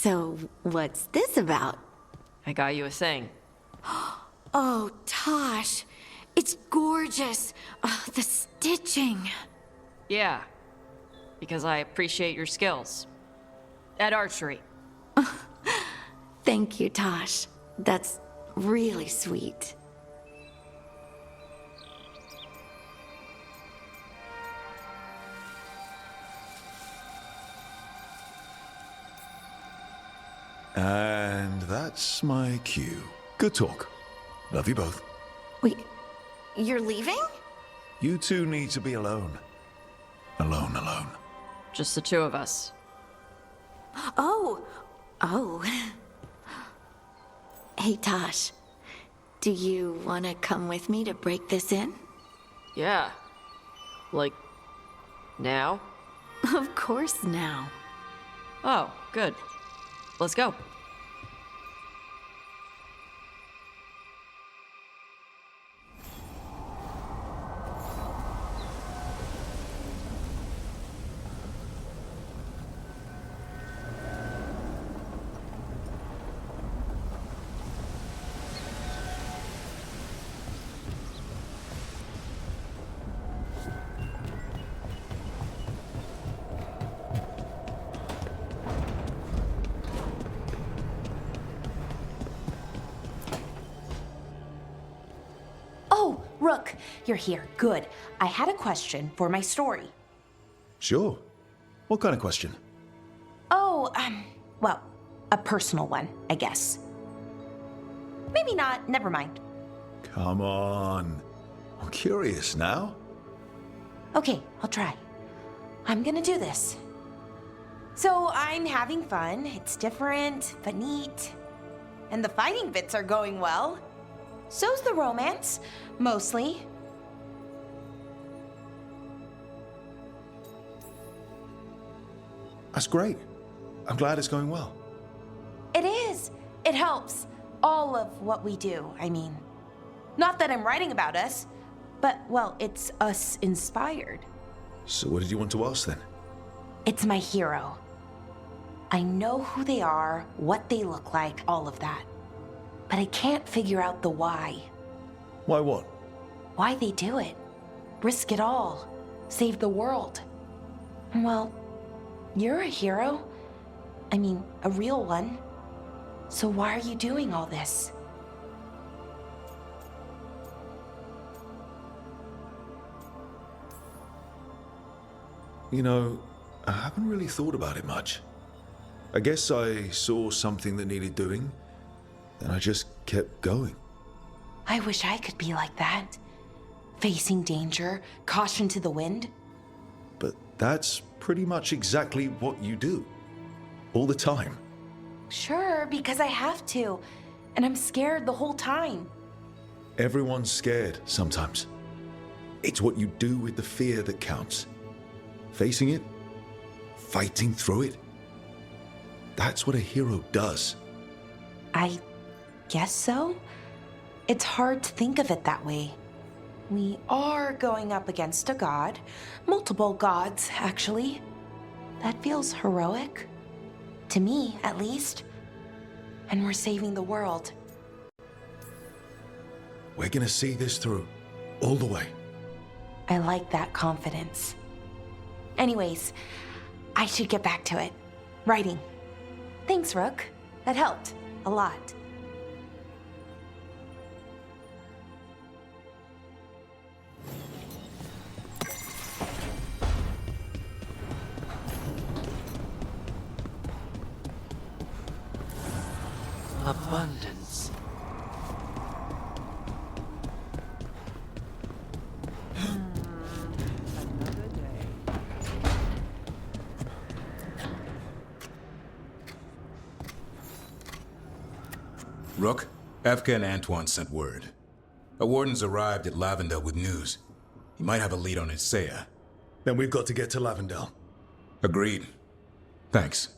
So, what's this about? I got you a thing. Oh, Tosh, it's gorgeous. The stitching. Yeah, because I appreciate your skills. At archery. Thank you, Tosh. That's really sweet. And that's my cue. Good talk. Love you both. Wait, you're leaving? You two need to be alone. Alone. Just the two of us. Oh. Hey, Tosh. Do you want to come with me to break this in? Yeah. Like, now? Of course now. Oh, good. Let's go. Oh, Rook, you're here. Good. I had a question for my story. Sure. What kind of question? Oh, well, a personal one, I guess. Maybe not. Never mind. Come on. I'm curious now. Okay, I'll try. I'm gonna do this. So I'm having fun. It's different, but neat. And the fighting bits are going well. So's the romance, mostly. That's great. I'm glad it's going well. It is. It helps. All of what we do, I mean. Not that I'm writing about us, but, well, it's us inspired. So what did you want to ask then? It's my hero. I know who they are, what they look like, all of that. But I can't figure out the why. Why what? Why they do it. Risk it all. Save the world. Well, you're a hero. I mean, a real one. So why are you doing all this? You know, I haven't really thought about it much. I guess I saw something that needed doing, and I just kept going. I wish I could be like that. Facing danger, caution to the wind. But that's pretty much exactly what you do. All the time. Sure, because I have to. And I'm scared the whole time. Everyone's scared sometimes. It's what you do with the fear that counts. Facing it, fighting through it. That's what a hero does. I guess so. It's hard to think of it that way. We are going up against a god. Multiple gods, actually. That feels heroic. To me, at least. And we're saving the world. We're gonna see this through, all the way. I like that confidence. Anyways, I should get back to it. Writing. Thanks, Rook. That helped a lot. Abundance. Rook, Efka and Antoine sent word. A warden's arrived at Lavendel with news. He might have a lead on Isaiah. Then we've got to get to Lavendel. Agreed. Thanks.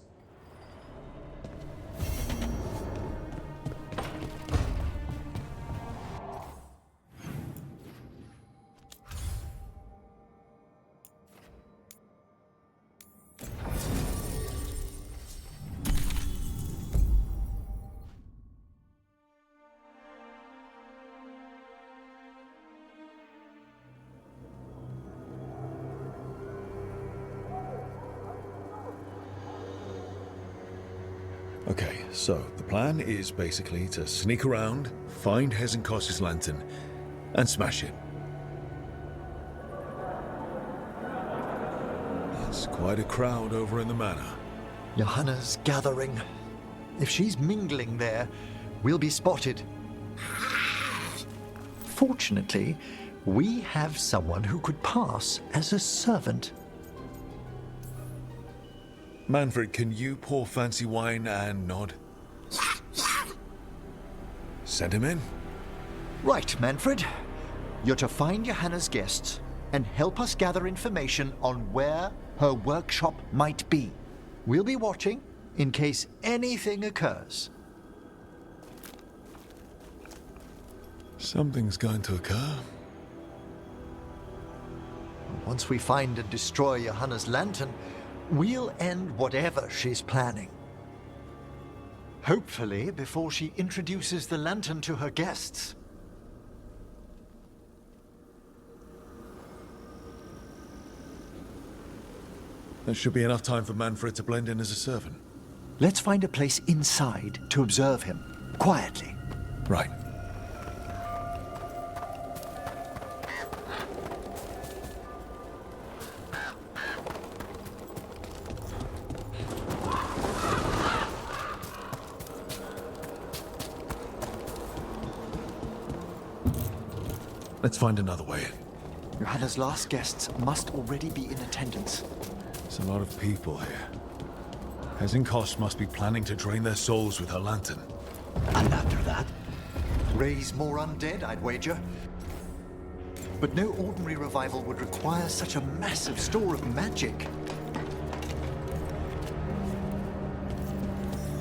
Okay, so the plan is basically to sneak around, find Hezenkos's lantern, and smash it. There's quite a crowd over in the manor. Johanna's gathering. If she's mingling there, we'll be spotted. Fortunately, we have someone who could pass as a servant. Manfred, can you pour fancy wine and nod? Send him in. Right, Manfred. You're to find Johanna's guests and help us gather information on where her workshop might be. We'll be watching in case anything occurs. Something's going to occur. Once we find and destroy Johanna's lantern, we'll end whatever she's planning. Hopefully before she introduces the lantern to her guests. There should be enough time for Manfred to blend in as a servant. Let's find a place inside to observe him, quietly. Right. Let's find another way in. Johanna's last guests must already be in attendance. There's a lot of people here. Hezenkos must be planning to drain their souls with her lantern. And after that, raise more undead, I'd wager. But no ordinary revival would require such a massive store of magic.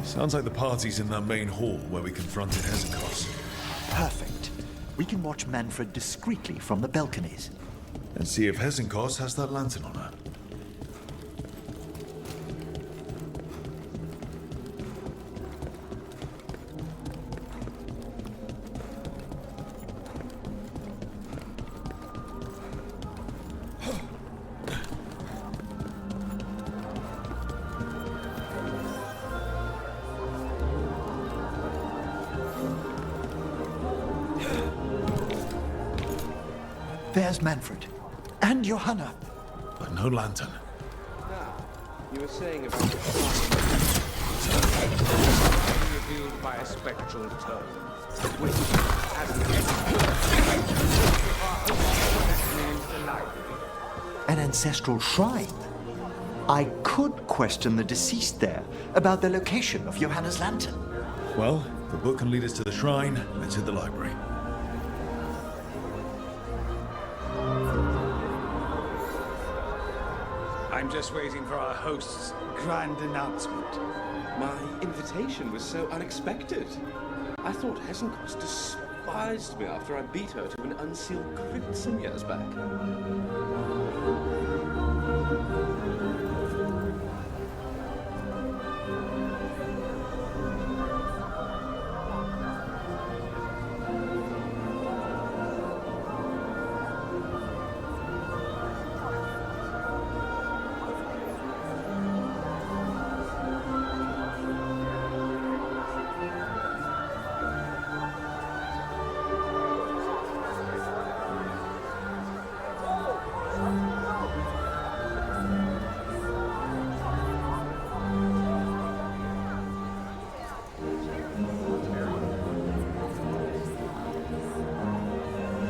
Sounds like the party's in that main hall where we confronted Hezenkos. Perfect. We can watch Manfred discreetly from the balconies. And see if Hezenkos has that lantern on her. There's Manfred. And Johanna. But no lantern. Now, you were saying about the revealed by a spectral tone, which has named the library. An ancestral shrine. I could question the deceased there about the location of Johanna's lantern. Well, if the book can lead us to the shrine, let's hit the library. I'm just waiting for our host's grand announcement. My invitation was so unexpected. I thought Hezenkos despised me after I beat her to an unsealed crypt some years back.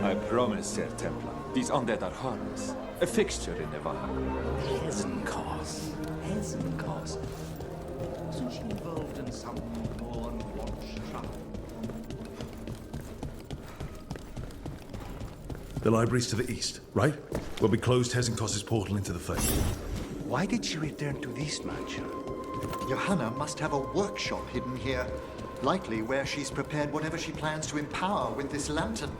I promise, Sir Templar, these undead are harmless. A fixture in Nevada. Hezenkos. Hezenkos. Wasn't she involved in some Morn Watch trouble? The library's to the east, right? Where we closed Hezenkos' portal into the Fae. Why did she return to this mansion? Johanna must have a workshop hidden here. Likely where she's prepared whatever she plans to empower with this lantern.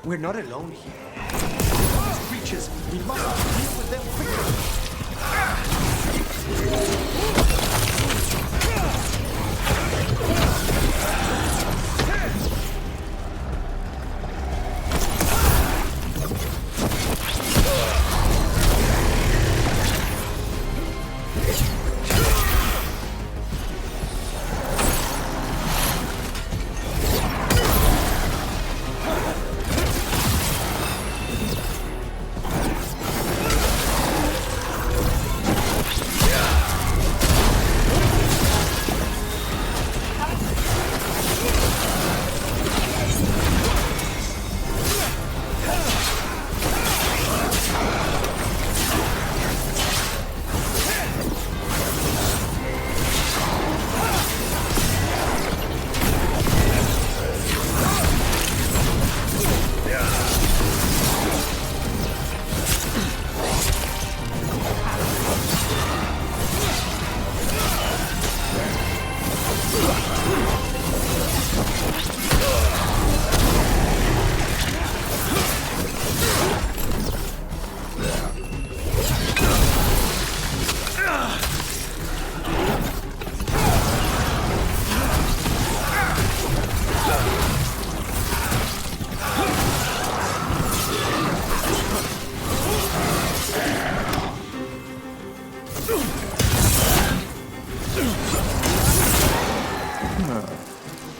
We're not alone here. These creatures, we must deal with them quickly.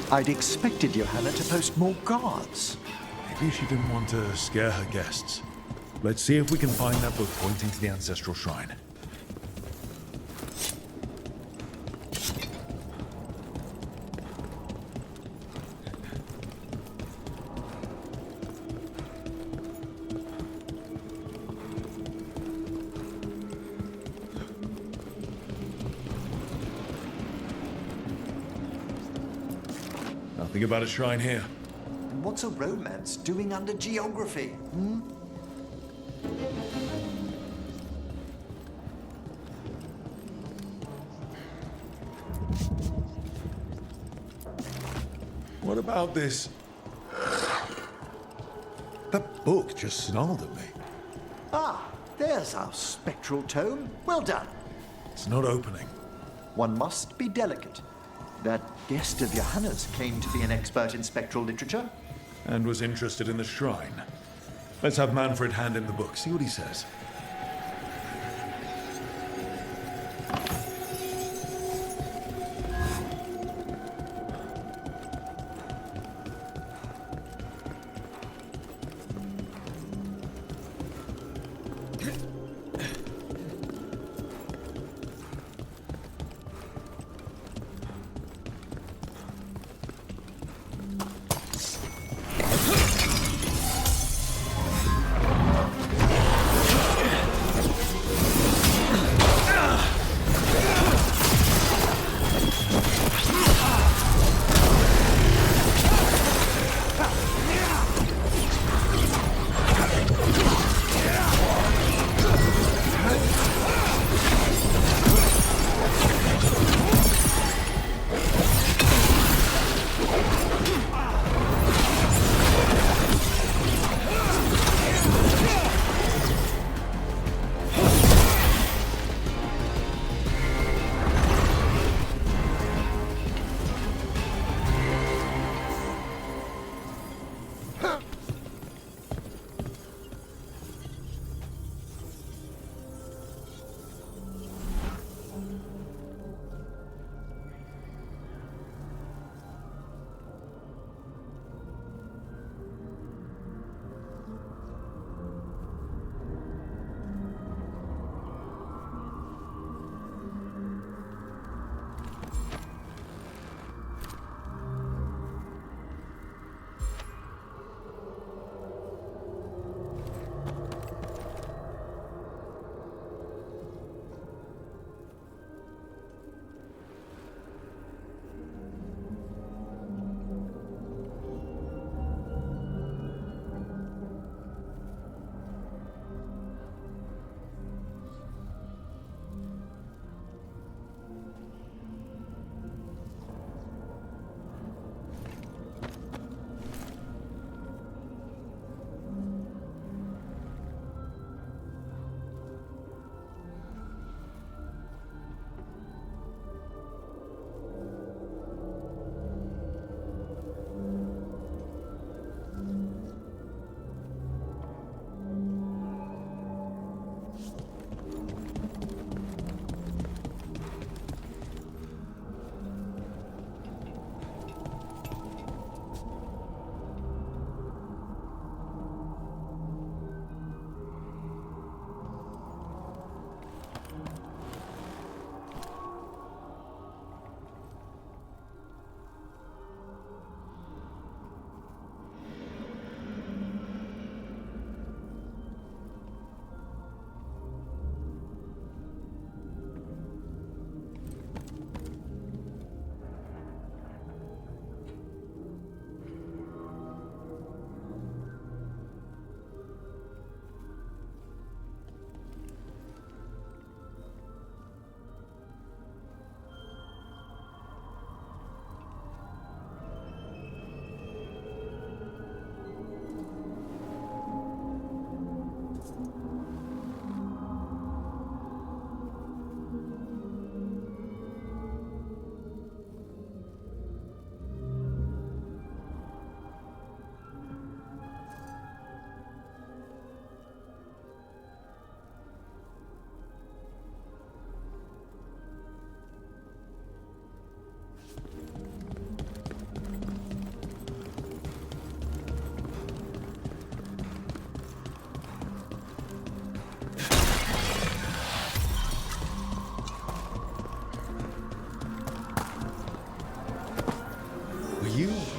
I'd expected Johanna to post more guards. Maybe she didn't want to scare her guests. Let's see if we can find that book pointing to the ancestral shrine. Nothing about a shrine here. And what's a romance doing under geography? Hmm? What about this? That book just snarled at me. Ah, there's our spectral tome. Well done. It's not opening. One must be delicate. That guest of Johanna's claimed to be an expert in spectral literature. And was interested in the shrine. Let's have Manfred hand him the book, see what he says.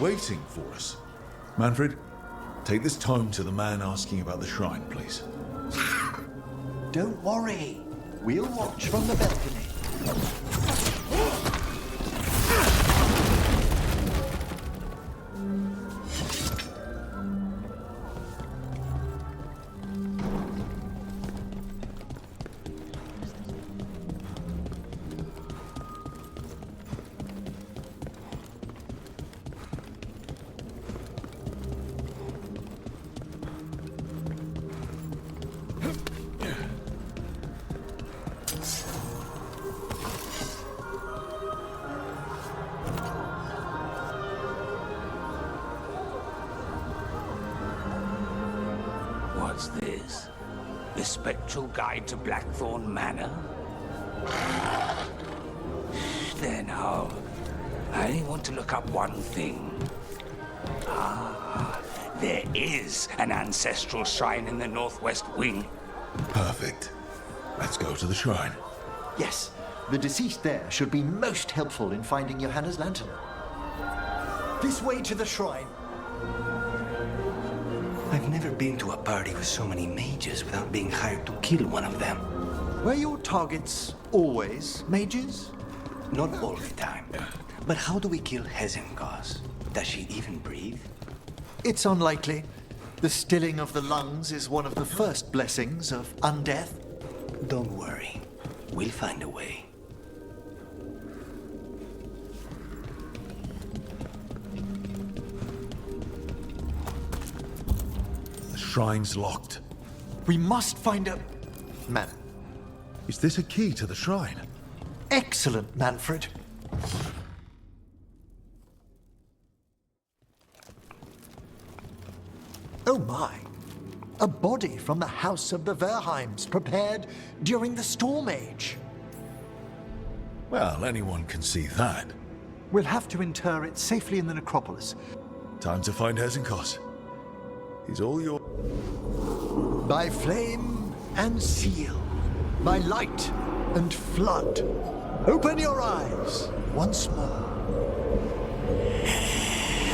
waiting for us. Manfred, take this tome to the man asking about the shrine, please. Don't worry. We'll watch from the balcony. What's this? The Spectral Guide to Blackthorn Manor? Then how? I only want to look up one thing. Ah, there is an ancestral shrine in the northwest wing. Perfect. Let's go to the shrine. Yes, the deceased there should be most helpful in finding Johanna's lantern. This way to the shrine. I've never been to a party with so many mages without being hired to kill one of them. Were your targets always mages? Not all the time. But how do we kill Hezenkos? Does she even breathe? It's unlikely. The stilling of the lungs is one of the first blessings of undeath. Don't worry. We'll find a way. The shrine's locked. We must find a... Man. Is this a key to the shrine? Excellent, Manfred. Oh my. A body from the house of the Verheims, prepared during the Storm Age. Well, anyone can see that. We'll have to inter it safely in the necropolis. Time to find Hezenkos. He's all your... By flame and seal, by light and flood, open your eyes once more.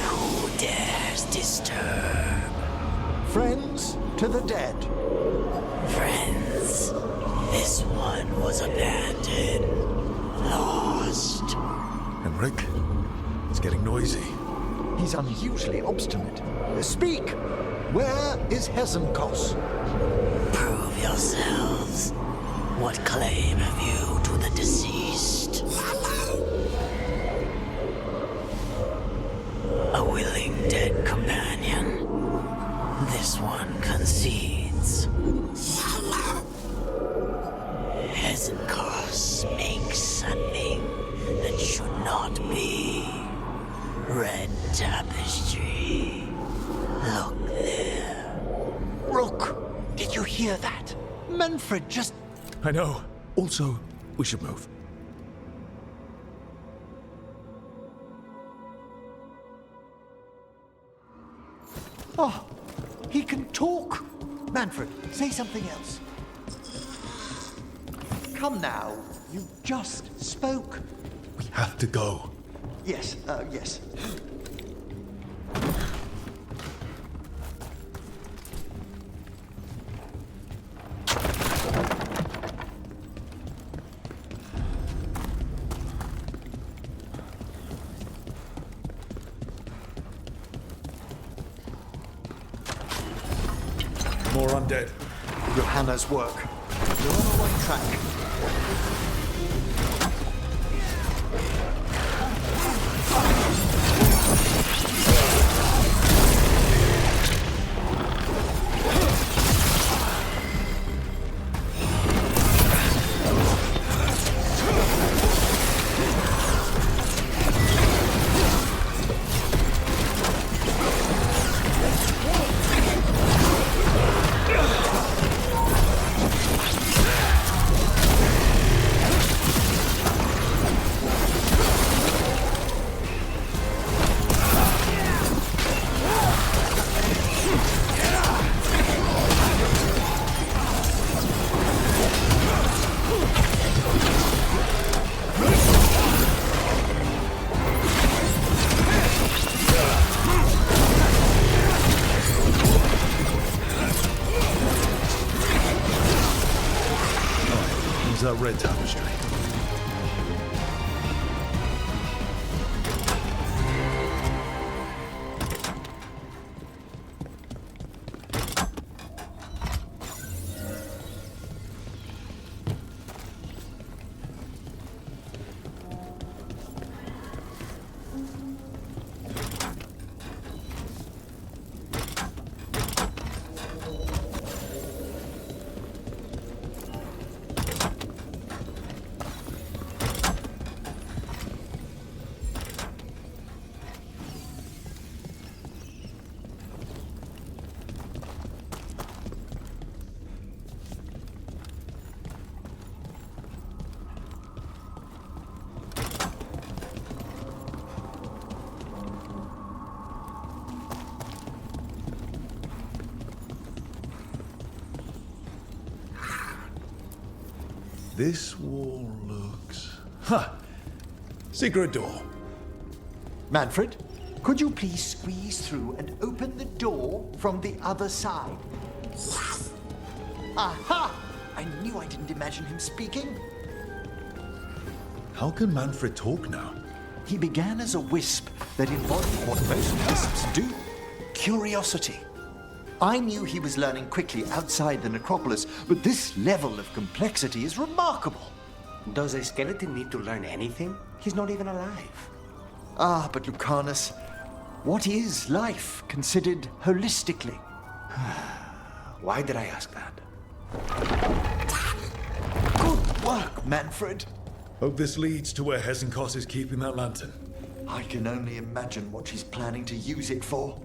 Who dares disturb? Friends to the dead. Friends, this one was abandoned, lost. Henrik, it's getting noisy. He's unusually obstinate. Speak! Where is Hezenkos? Prove yourselves. What claim have you to the deceased? A willing dead companion. This one concedes. Hezenkos makes something that should not be. Red tapestry. Look there. Rook, did you hear that? Manfred just... I know. Also, we should move. Oh, he can talk. Manfred, say something else. Come now, you just spoke. We have to go. Yes, yes. More undead. Johanna's work. You're on the right track. that red tapestry? This wall looks... Secret door. Manfred, could you please squeeze through and open the door from the other side? Aha! I knew I didn't imagine him speaking. How can Manfred talk now? He began as a wisp that embodied what most wisps do: curiosity. I knew he was learning quickly outside the necropolis, but this level of complexity is remarkable. Does a skeleton need to learn anything? He's not even alive. Ah, but Lucanus, what is life considered holistically? Why did I ask that? Good work, Manfred. Hope this leads to where Hesenkos is keeping that lantern. I can only imagine what she's planning to use it for.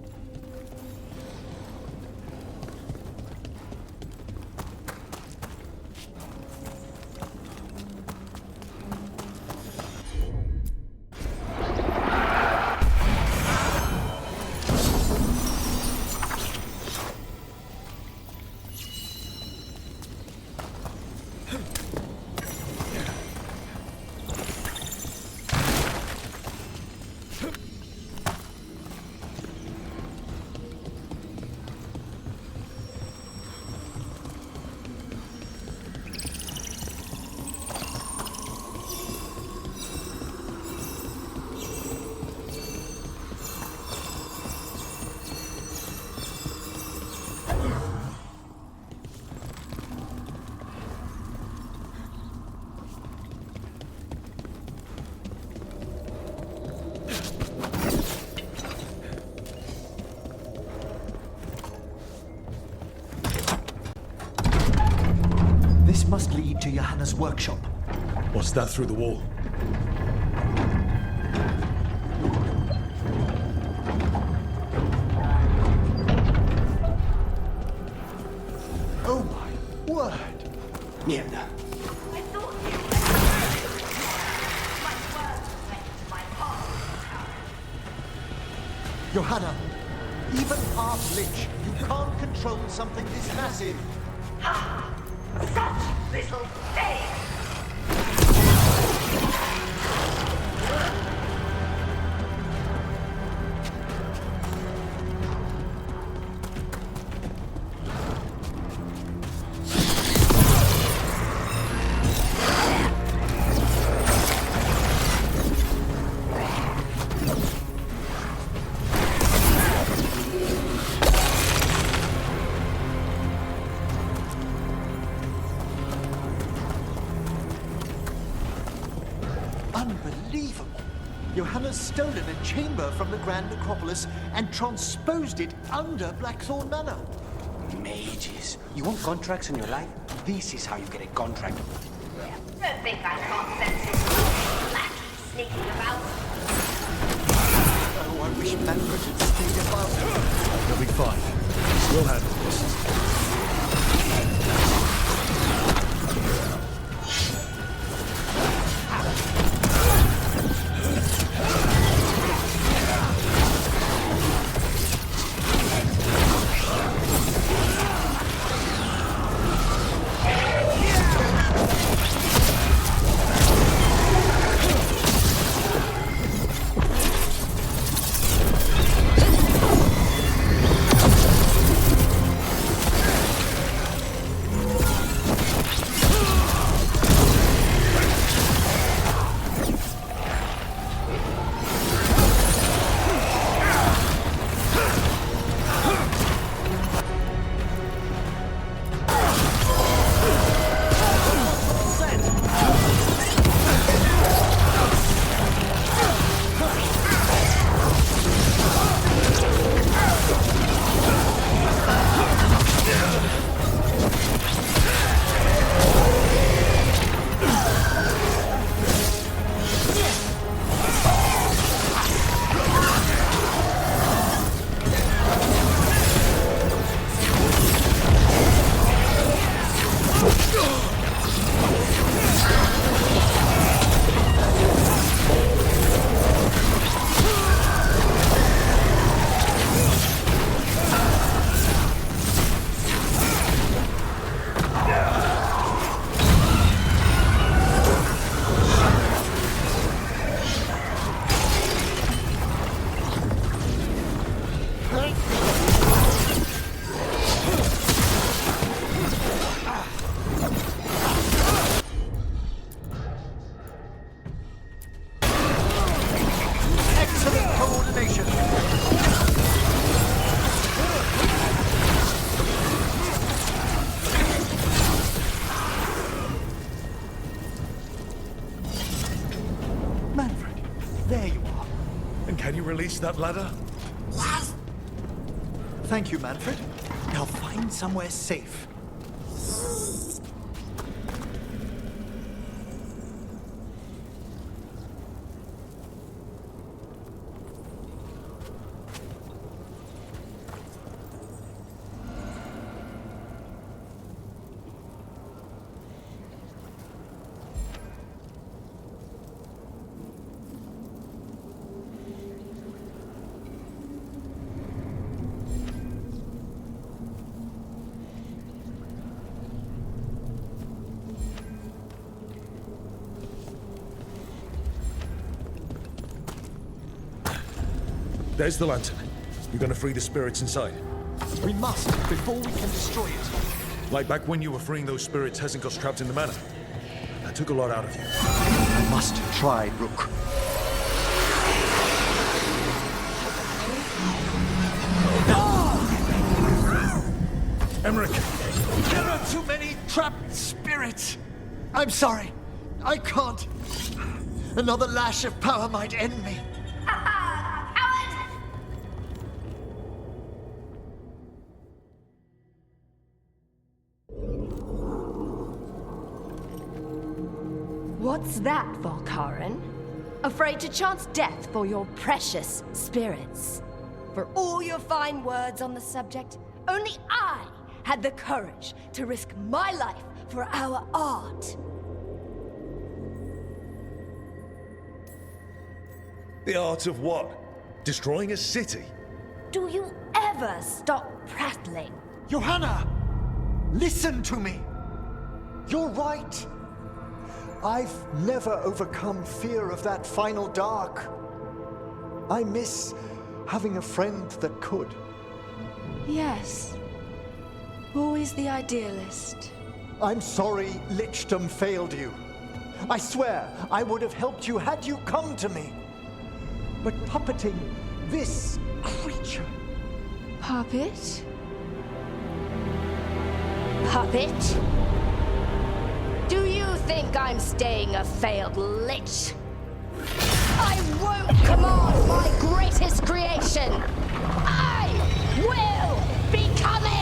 This must lead to Johanna's workshop. What's that through the wall? Oh my word! Mierda. Johanna, even half-lich, you can't control something this massive. Such little thing! Unbelievable! Johanna's stolen a chamber from the Grand Necropolis and transposed it under Blackthorn Manor. Mages. You want contracts in your life? This is how you get a contract. Don't think I can't sense his black sneaking about. Oh, I wish Manfred had stayed above. You'll be fine. We'll handle this. release that ladder? Thank you, Manfred. Now find somewhere safe. There's the lantern. You're gonna free the spirits inside. We must, before we can destroy it. Like back when you were freeing those spirits Hezenko's trapped in the manor. That took a lot out of you. I must try, Rook. Emmerich! There are too many trapped spirits! I'm sorry. I can't. Another lash of power might end me. What's that, Volkaren? Afraid to chance death for your precious spirits? For all your fine words on the subject, only I had the courage to risk my life for our art. The art of what? Destroying a city? Do you ever stop prattling? Johanna! Listen to me! You're right! I've never overcome fear of that final dark. I miss having a friend that could. Yes. Always the idealist. I'm sorry Lichdom failed you. I swear I would have helped you had you come to me. But puppeting this creature... Puppet? Puppet? Do you think I'm staying a failed lich? I won't command my greatest creation! I will become it!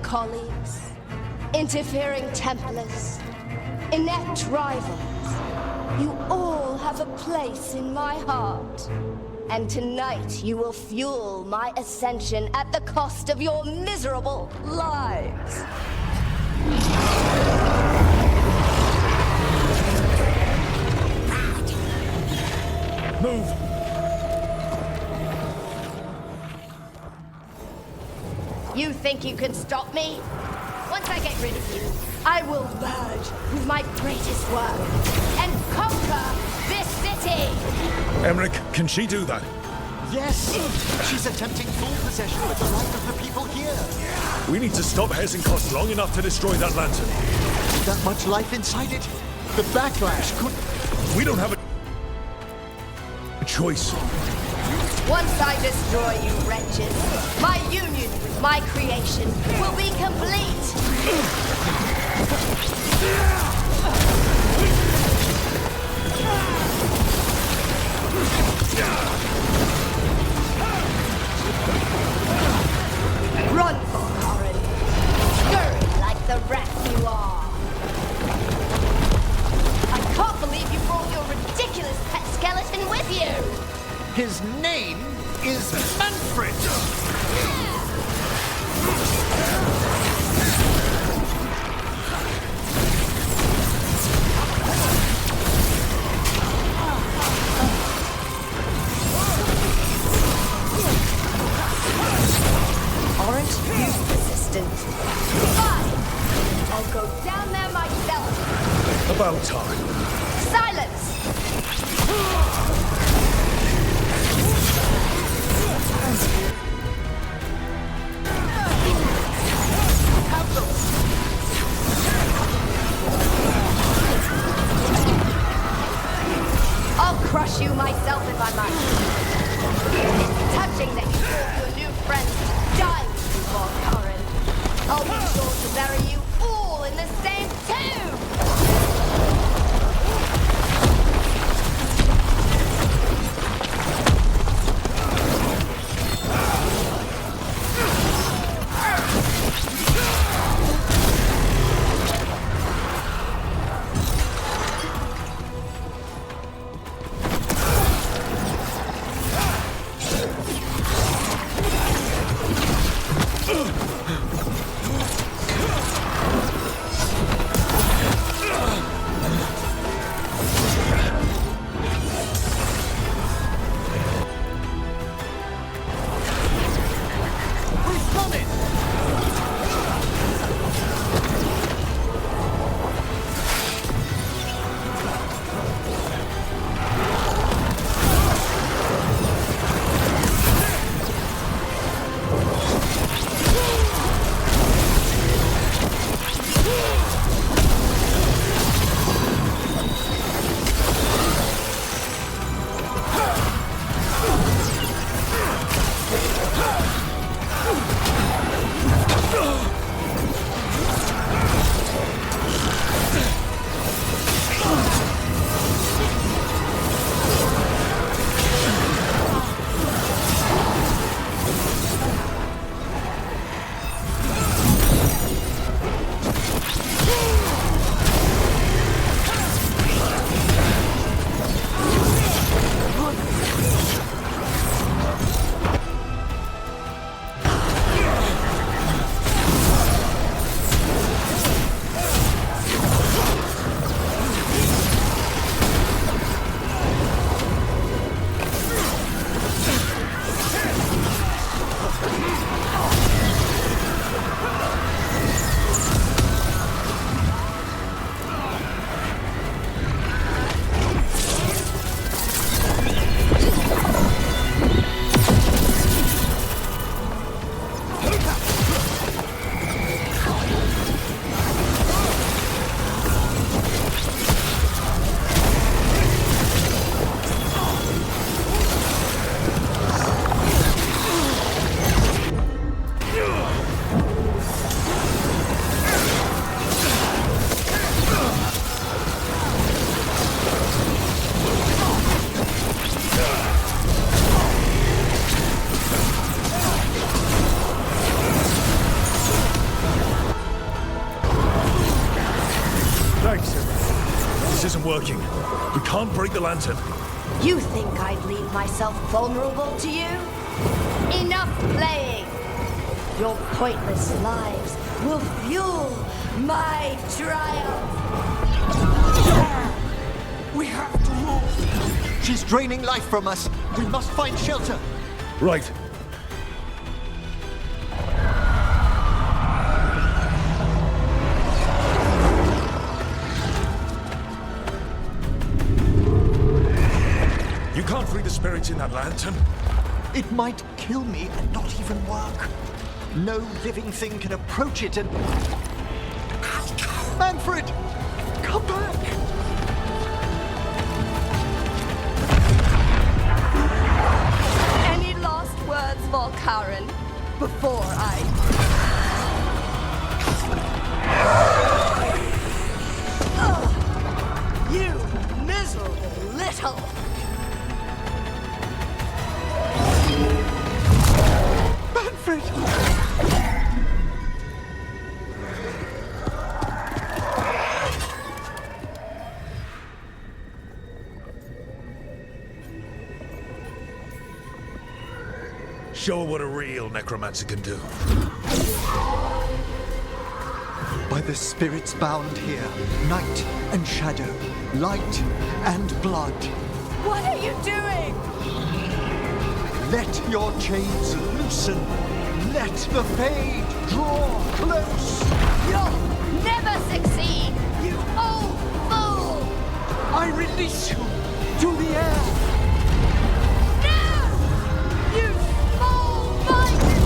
Colleagues, interfering Templars, inept rivals, you all have a place in my heart. And tonight you will fuel my ascension at the cost of your miserable lives. Move! You think you can stop me? Once I get rid of you, I will merge with my greatest work and conquer this city! Emmerich, can she do that? Yes! She's attempting full possession with the right of the people here. We need to stop Hezenkos long enough to destroy that lantern. With that much life inside it, the backlash could... We don't have a choice. Once I destroy you wretches, my union with my creation will be complete! Run, Volkaren! Scurry like the rat you are! I can't believe you brought your ridiculous pet skeleton with you! His name is Manfred! Aren't you resistant? Fine! I'll go down there myself! About time. Silence! punish you myself if I must. It's touching that you thought your new friends die with you, Veilguard. I'll be sure to bury you all in the same tomb! This isn't working. We can't break the lantern. You think I'd leave myself vulnerable to you? Enough playing! Your pointless lives will fuel my triumph! We have to move! She's draining life from us. We must find shelter. Right. You can't free the spirits in that lantern. It might kill me and not even work. No living thing can approach it and... Manfred! Come back! Any last words, Veilguard, before I... You miserable little... Manfred! Show her what a real necromancer can do. By the spirits bound here, night and shadow, light and blood. What are you doing? Let your chains loosen. Let the fade draw close. You'll never succeed, you old fool! I release you to the air. No! You small-minded!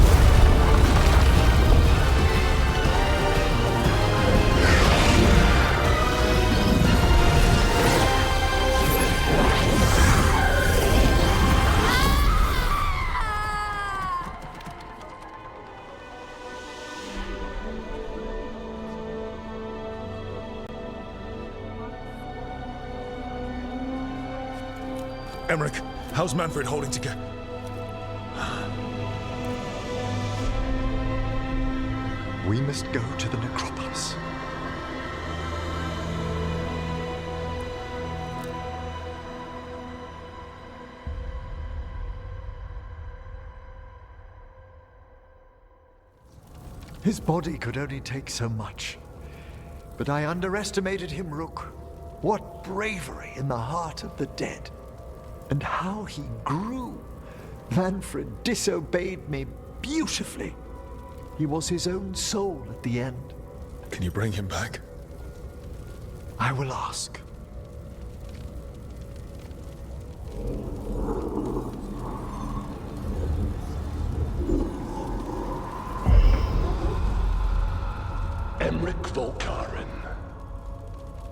Emmerich, how's Manfred holding together? We must go to the necropolis. His body could only take so much. But I underestimated him, Rook. What bravery in the heart of the dead. And how he grew. Manfred disobeyed me beautifully. He was his own soul at the end. Can you bring him back? I will ask. Emmerich Volkaren.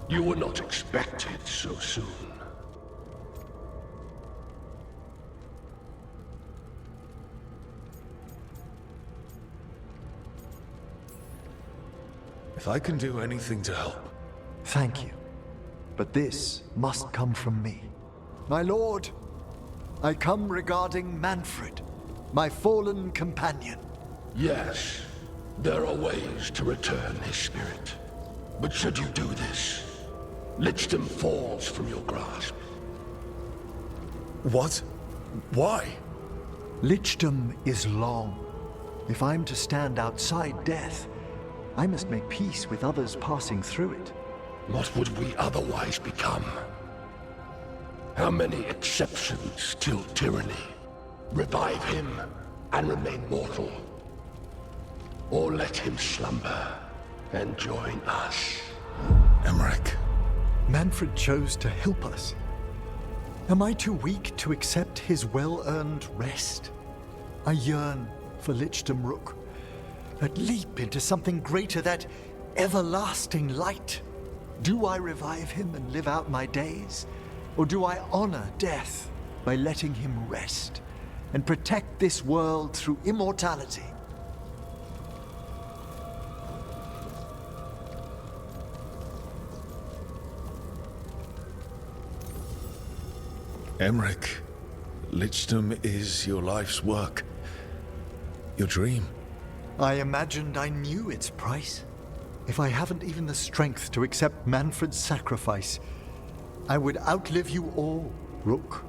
You were not expected so soon. If I can do anything to help. Thank you. But this must come from me. My lord, I come regarding Manfred, my fallen companion. Yes, there are ways to return his spirit. But should you do this, Lichdom falls from your grasp. What? Why? Lichdom is long. If I'm to stand outside death, I must make peace with others passing through it. What would we otherwise become? How many exceptions till tyranny? Revive him and remain mortal. Or let him slumber and join us. Emmerich. Manfred chose to help us. Am I too weak to accept his well-earned rest? I yearn for Lichdom Rook. That leap into something greater, that everlasting light. Do I revive him and live out my days? Or do I honor death by letting him rest and protect this world through immortality? Emmerich, Lichdom is your life's work. Your dream. I imagined I knew its price. If I haven't even the strength to accept Manfred's sacrifice, I would outlive you all, Rook.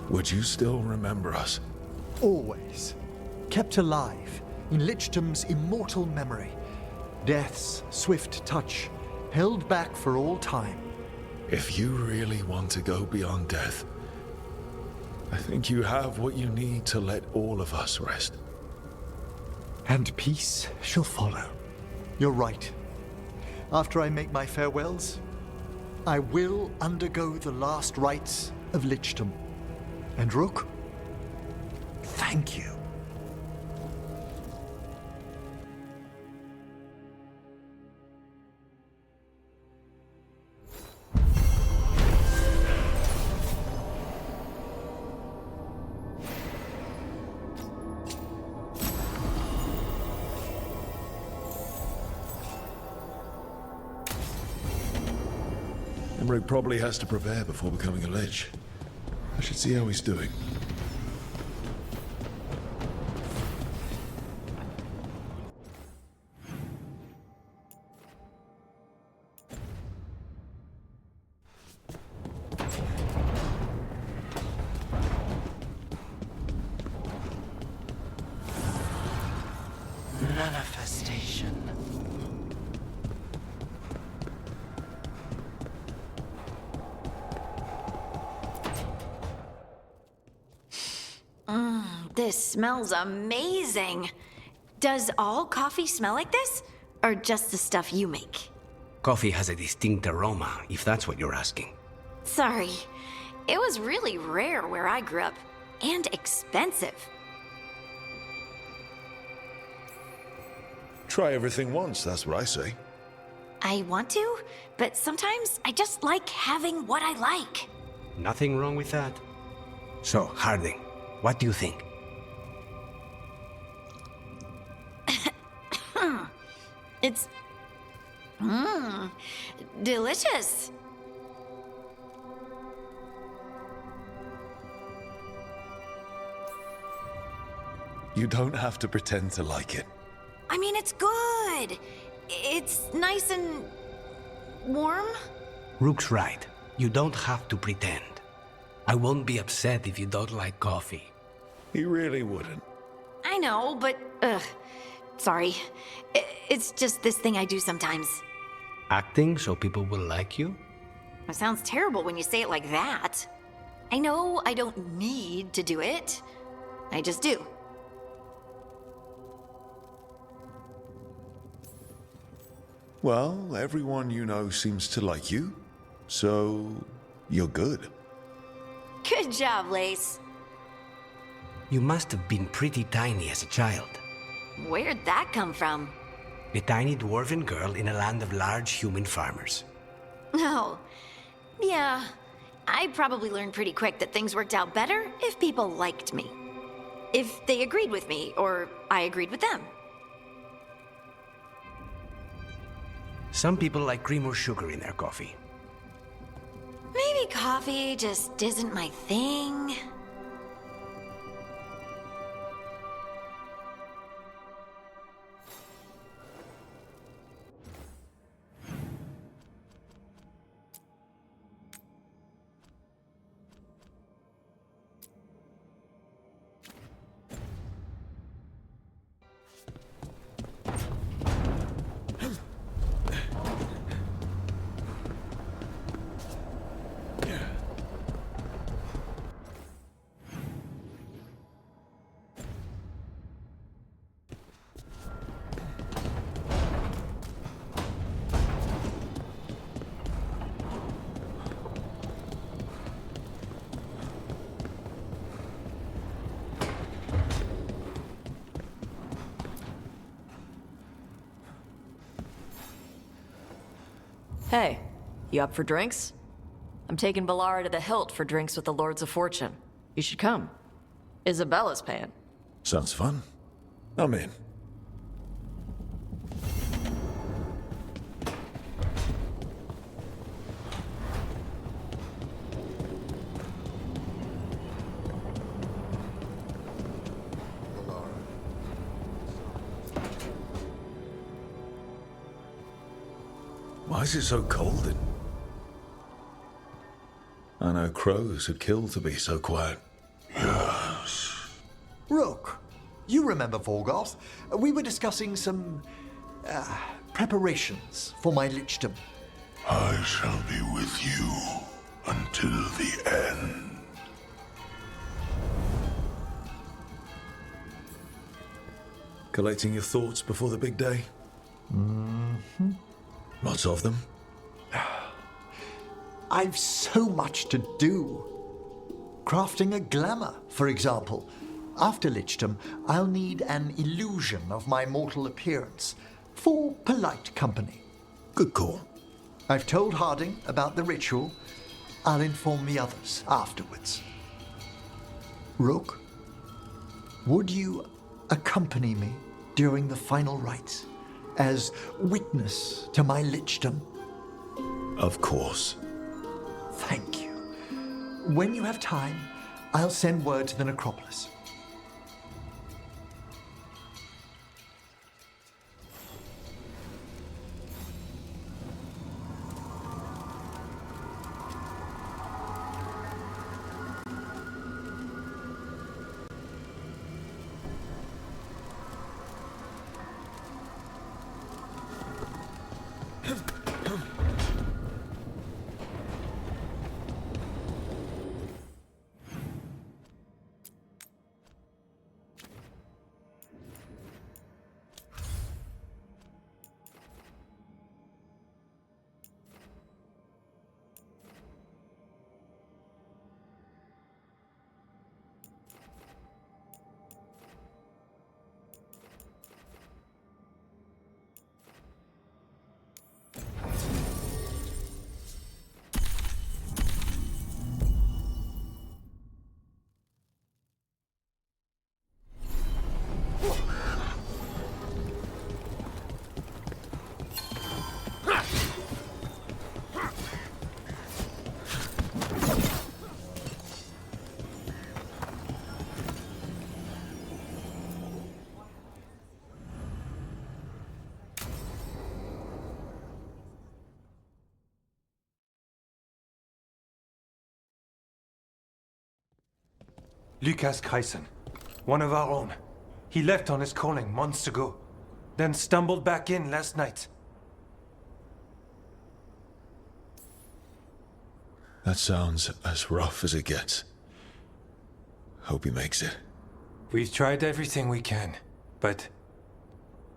Would you still remember us? Always. Kept alive in Lichdom's immortal memory. Death's swift touch, held back for all time. If you really want to go beyond death, I think you have what you need to let all of us rest. And peace shall follow. You're right. After I make my farewells, I will undergo the last rites of Lichdom. And Rook, thank you. Emmerich probably has to prepare before becoming a Lich. I should see how he's doing. Manifestation. This smells amazing. Does all coffee smell like this? Or just the stuff you make? Coffee has a distinct aroma, if that's what you're asking. Sorry. It was really rare where I grew up. And expensive. Try everything once, that's what I say. I want to, but sometimes I just like having what I like. Nothing wrong with that. So, Harding, what do you think? It's... delicious. You don't have to pretend to like it. I mean, it's good. It's nice and warm. Rook's right. You don't have to pretend. I won't be upset if you don't like coffee. He really wouldn't. I know, but sorry. It's just this thing I do sometimes. Acting so people will like you? It sounds terrible when you say it like that. I know I don't need to do it. I just do. Well, everyone you know seems to like you, so you're good. Good job, Lace. You must have been pretty tiny as a child. Where'd that come from? A tiny dwarven girl in a land of large human farmers. Oh, yeah. I probably learned pretty quick that things worked out better if people liked me. If they agreed with me, or I agreed with them. Some people like cream or sugar in their coffee. Maybe coffee just isn't my thing. Hey, you up for drinks? I'm taking Valara to the Hilt for drinks with the Lords of Fortune. You should come. Isabella's paying. Sounds fun. I'm in. Why is it so cold in? I know crows would kill to be so quiet. Yes. Rook, you remember Veilguard? We were discussing some preparations for my lichdom. I shall be with you until the end. Collecting your thoughts before the big day? Mm-hmm. Lots of them? I've so much to do. Crafting a glamour, for example. After lichdom, I'll need an illusion of my mortal appearance for polite company. Good call. I've told Harding about the ritual. I'll inform the others afterwards. Rook, would you accompany me during the final rites as witness to my lichdom? Of course. Thank you. When you have time, I'll send word to the necropolis. Lucas Kryson, one of our own. He left on his calling months ago, then stumbled back in last night. That sounds as rough as it gets. Hope he makes it. We've tried everything we can, but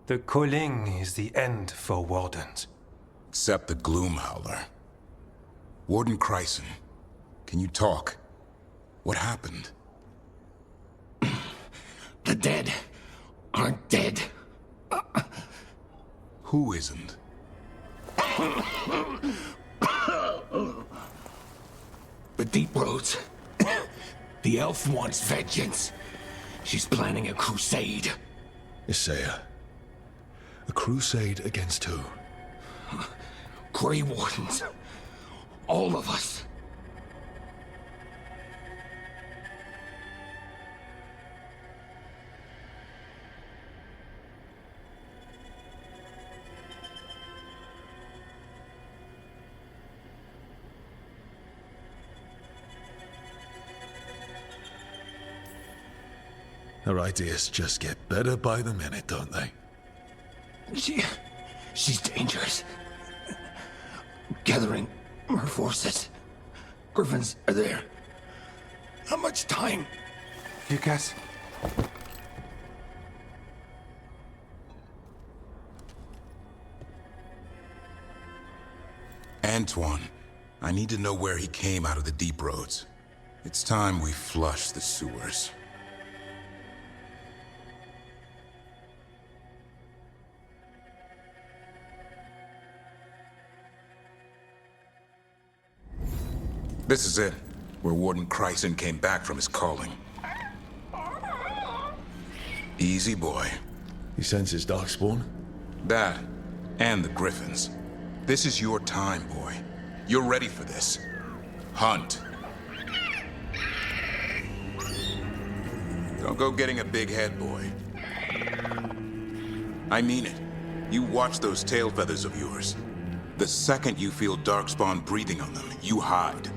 the calling is the end for Wardens. Except the Gloom Howler. Warden Kryson, can you talk? What happened? The dead aren't dead. Who isn't? The Deep Roads. The elf wants vengeance. She's planning a crusade. Isaiah. A crusade against who? Grey Wardens. All of us. Her ideas just get better by the minute, don't they? She's dangerous. Gathering her forces. Griffins are there. Not much time. Lucas? Antoine, I need to know where he came out of the Deep Roads. It's time we flush the sewers. This is it, where Warden Kryson came back from his calling. Easy, boy. He sends his Darkspawn? That, and the Griffins. This is your time, boy. You're ready for this. Hunt. Don't go getting a big head, boy. I mean it. You watch those tail feathers of yours. The second you feel Darkspawn breathing on them, you hide.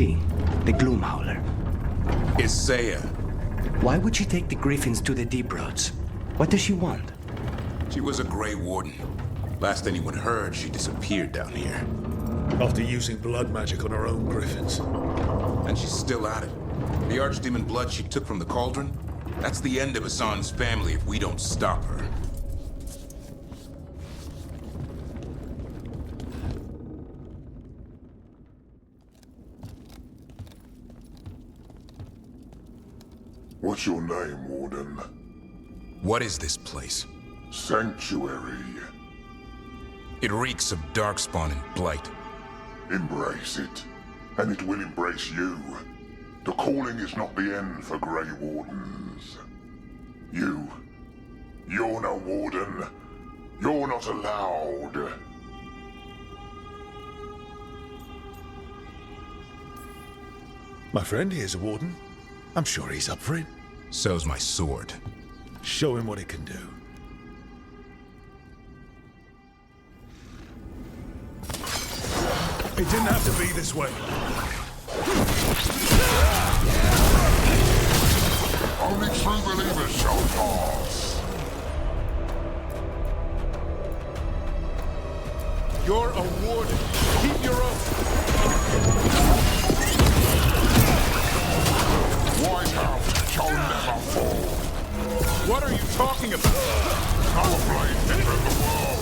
see. The Gloomhowler. Isaiah. Why would she take the Griffins to the Deep Roads? What does she want? She was a Grey Warden. Last anyone heard, she disappeared down here. After using blood magic on her own griffins. And she's still at it. The Archdemon blood she took from the cauldron? That's the end of Hassan's family if we don't stop her. What's your name, Warden? What is this place? Sanctuary. It reeks of Darkspawn and Blight. Embrace it, and it will embrace you. The calling is not the end for Grey Wardens. You're no Warden. You're not allowed. My friend here's a warden. I'm sure he's up for it. So's my sword. Show him what it can do. It didn't have to be this way. Only true believers shall pass. You're a warden. Keep your oath. White House shall never fall. What are you talking about? Our blade different the world.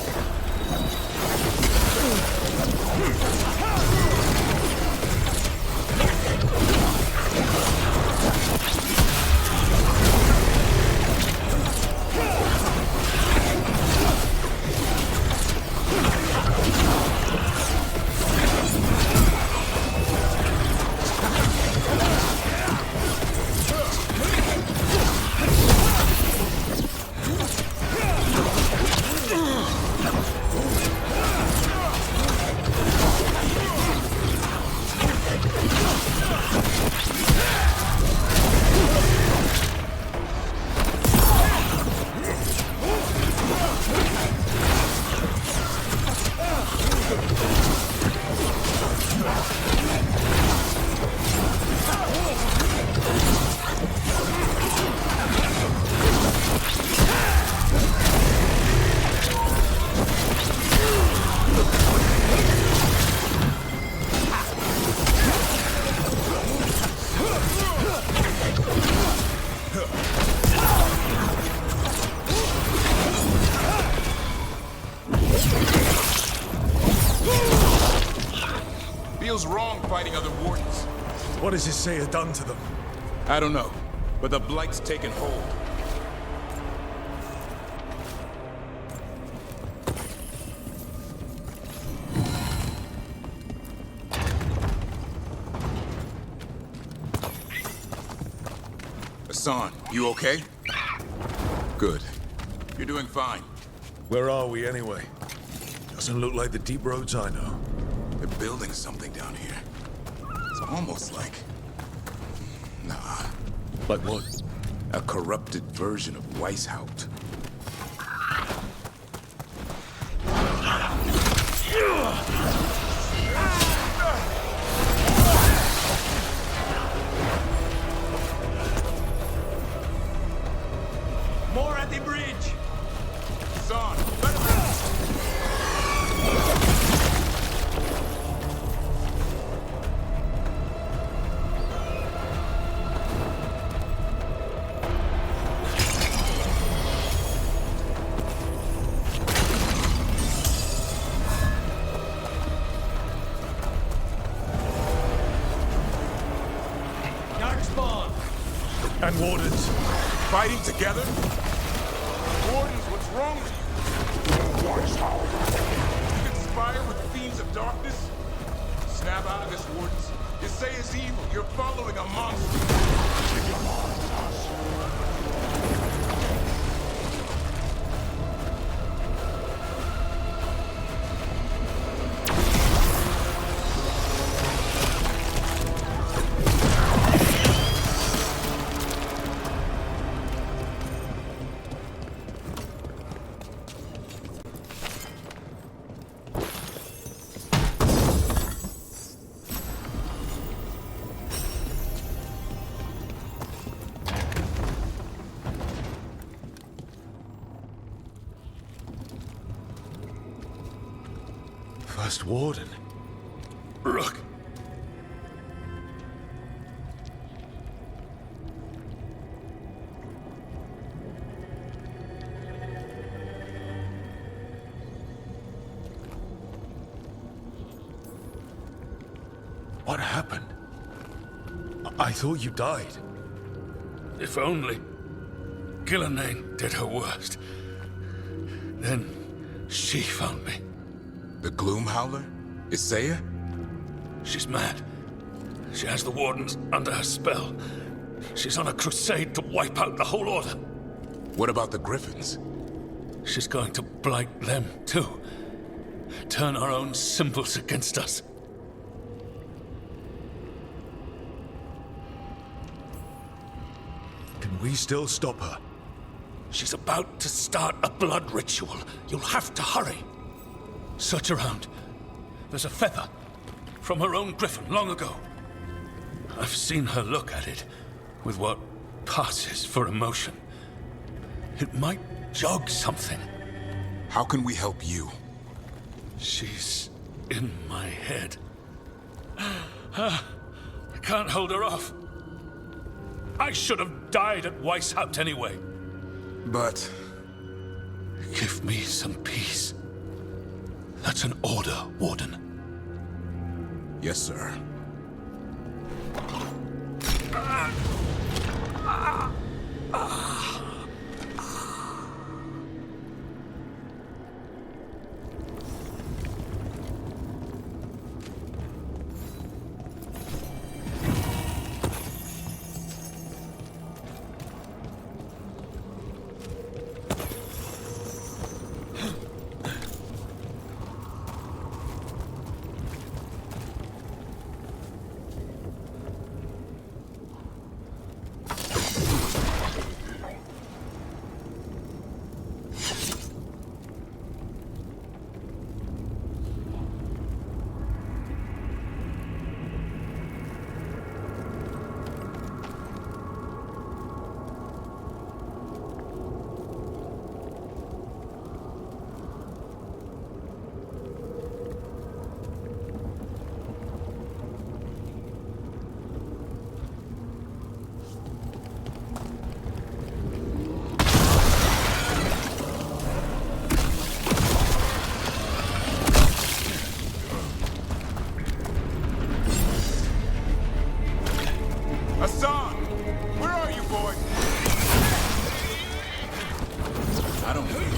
Feels wrong fighting other wardens. What has Isaiah done to them? I don't know, but the Blight's taken hold. Hassan, you okay? Good. You're doing fine. Where are we anyway? Doesn't look like the deep roads I know. They're building something down here. It's almost like... Nah. Like what? A corrupted version of Weishaupt. More at the bridge! Hassan, let him out! Darkspawn! And wardens. Fighting together? Wardens, what's wrong with you? You conspire with fiends of darkness? Snap out of this, Wardens. Isaiah's evil. You're following a monster. last warden. Look. What happened? I thought you died. If only Gillenane did her worst. Then she found me. The Gloom Howler? Isaiah? She's mad. She has the Wardens under her spell. She's on a crusade to wipe out the whole Order. What about the Griffins? She's going to blight them, too. Turn our own symbols against us. Can we still stop her? She's about to start a blood ritual. You'll have to hurry. Search around. There's a feather from her own griffin long ago. I've seen her look at it with what passes for emotion. It might jog something. How can we help you? She's in my head. I can't hold her off. I should have died at Weishaupt anyway. But... Give me some peace. That's an order, Warden. Yes, sir. Hassan! Where are you, boy? I don't believe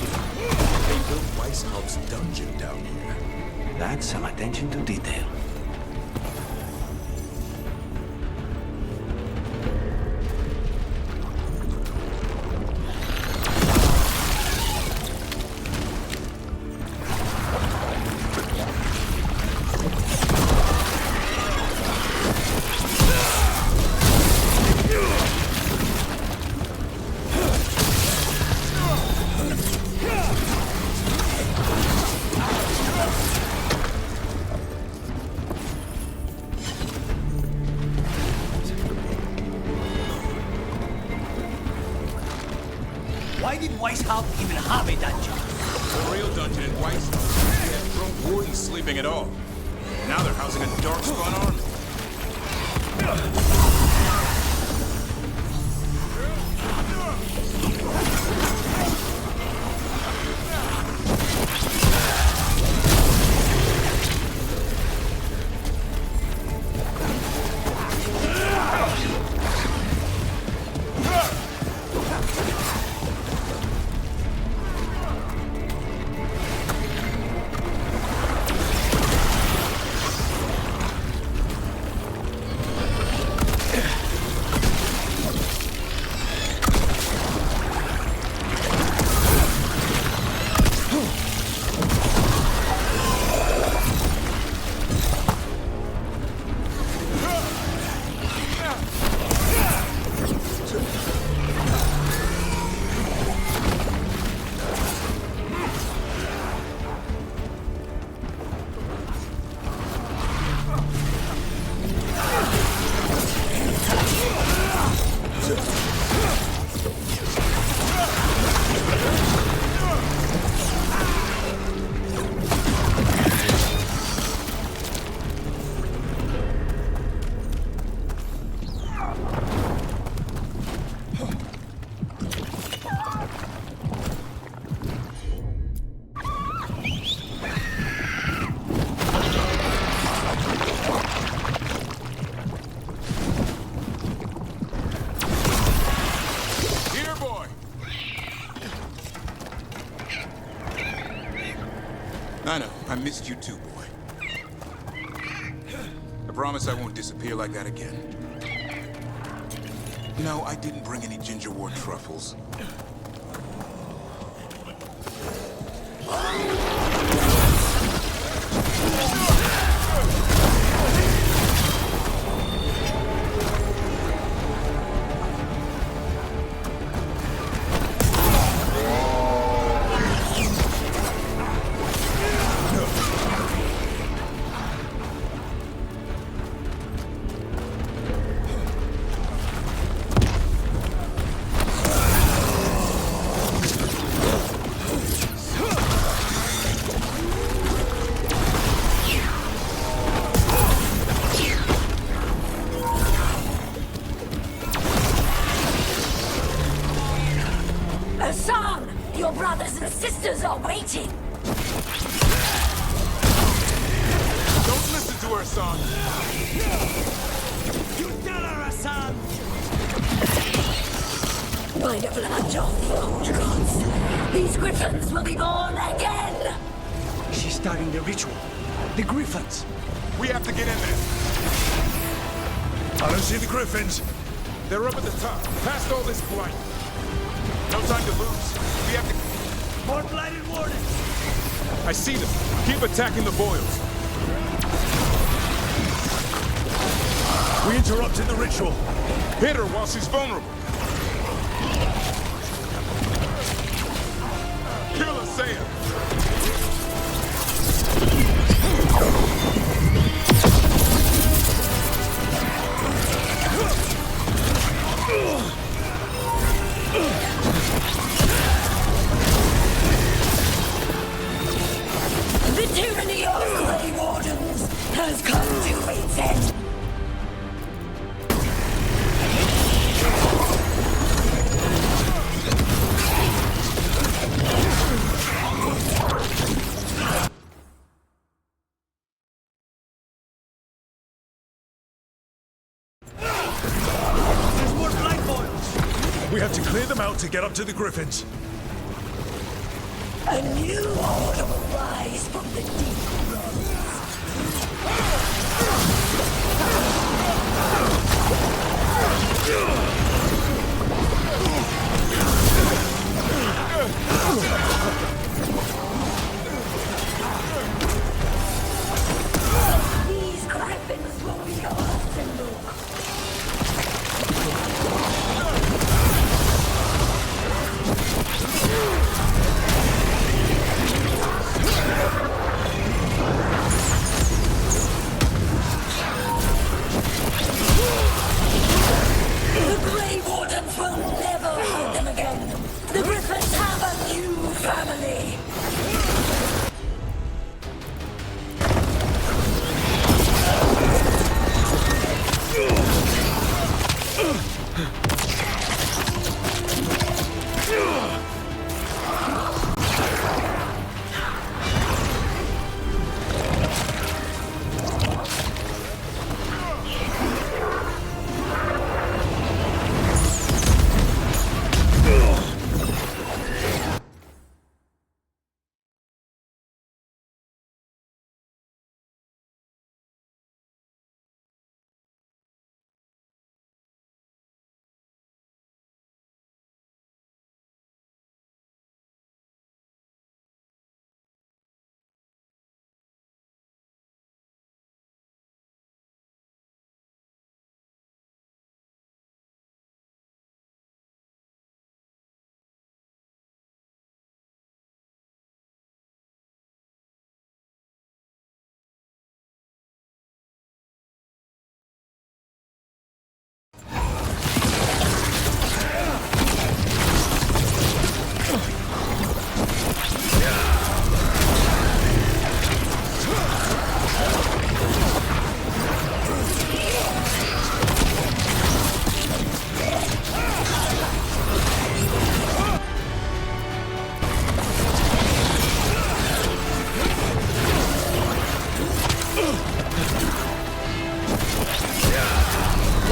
they built Weishaupt's dungeon down here. That's some attention to detail. Why did Weishaupt even have a dungeon? The real dungeon in Weishaupt. They had drunk wardens sleeping at all. Now they're housing a darkspawn army. I missed you too, boy. I promise I won't disappear like that again. No, I didn't bring any gingerwort truffles. Hassan! Your brothers and sisters are waiting! Don't listen to her, son! You tell her, Hassan! By the blood of the old gods, these griffins will be born again! She's starting the ritual. The griffins. We have to get in there. I don't see the griffins. They're up at the top, past all this blight. No time to lose. We have to... More blighted wardens! I see them. Keep attacking the boils. We interrupted the ritual. Hit her while she's vulnerable. Kill her, Saya. The tyranny of Grey Wardens has come to its end. There's more blight boils! We have to clear them out to get up to the griffins. A new order will rise from the deep These griffins will be our symbol. The Grey Wardens will never hold them again. The Griffins have a new family.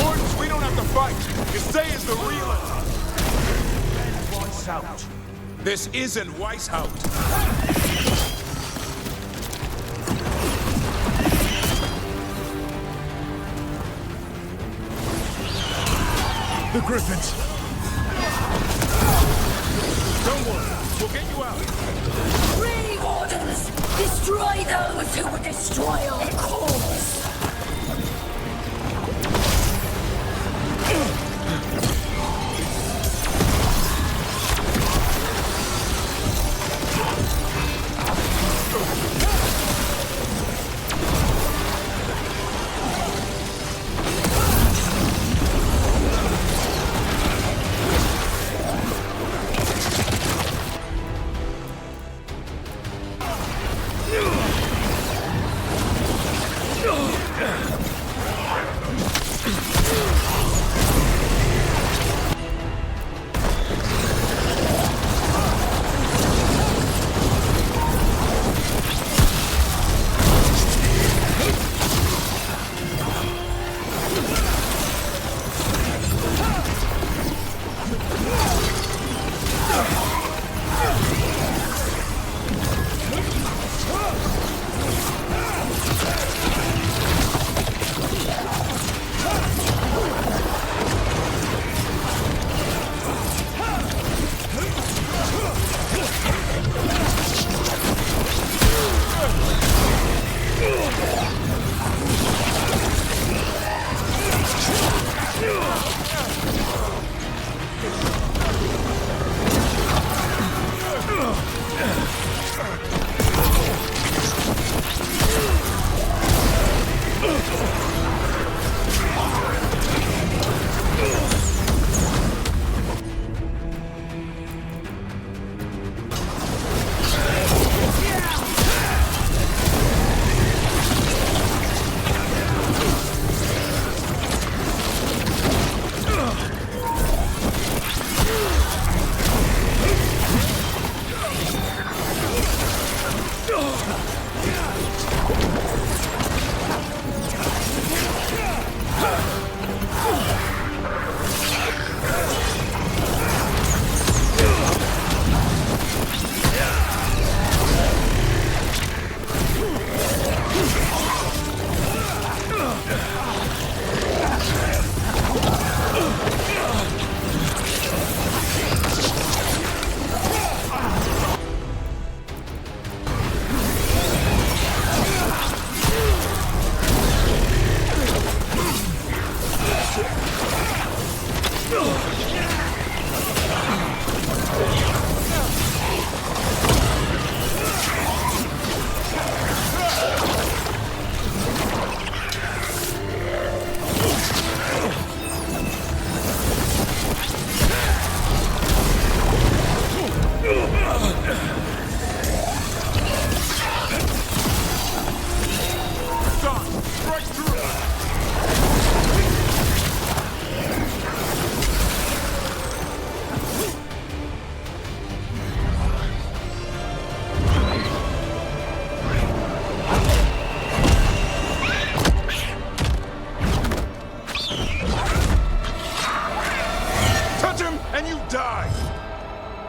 Wardens, we don't have to fight. Isaya's the realist. Weishaupt. This isn't Weishaupt. The Griffins! Don't worry, we'll get you out. Grey Wardens! Destroy those who would destroy our cause!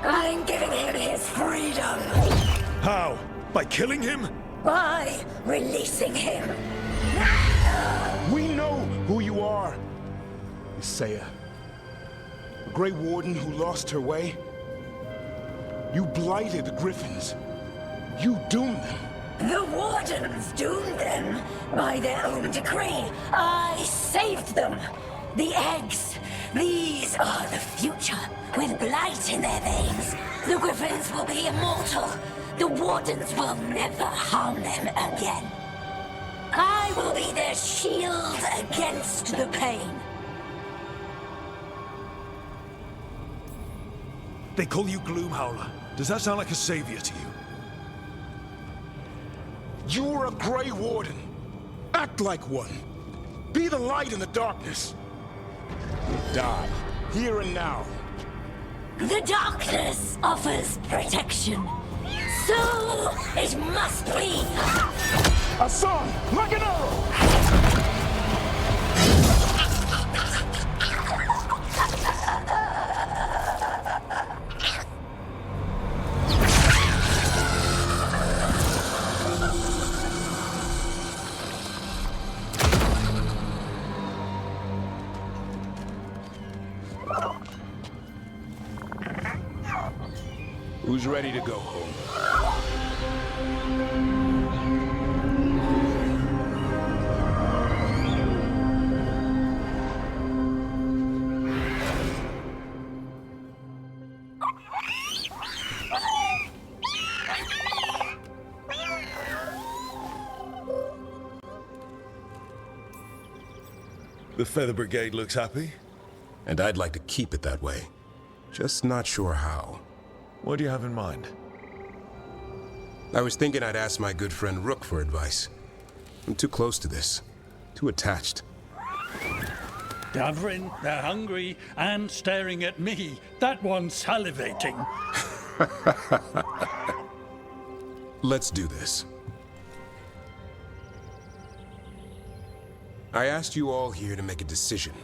I'm giving him his freedom. How? By killing him? By releasing him. We know who you are. Isaiah. A Grey Warden who lost her way. You blighted the Griffins. You doomed them. The Wardens doomed them by their own decree. I saved them. The eggs. These are the future, with blight in their veins. The Griffins will be immortal. The Wardens will never harm them again. I will be their shield against the pain. They call you Gloomhowler. Does that sound like a savior to you? You're a Grey Warden. Act like one. Be the light in the darkness. Die, here and now. The darkness offers protection. So it must be. A song, like an arrow! Who's ready to go home? The Feather Brigade looks happy. And I'd like to keep it that way. Just not sure how. What do you have in mind? I was thinking I'd ask my good friend Rook for advice. I'm too close to this. Too attached. Davrin, they're hungry and staring at me. That one's salivating. Let's do this. I asked you all here to make a decision.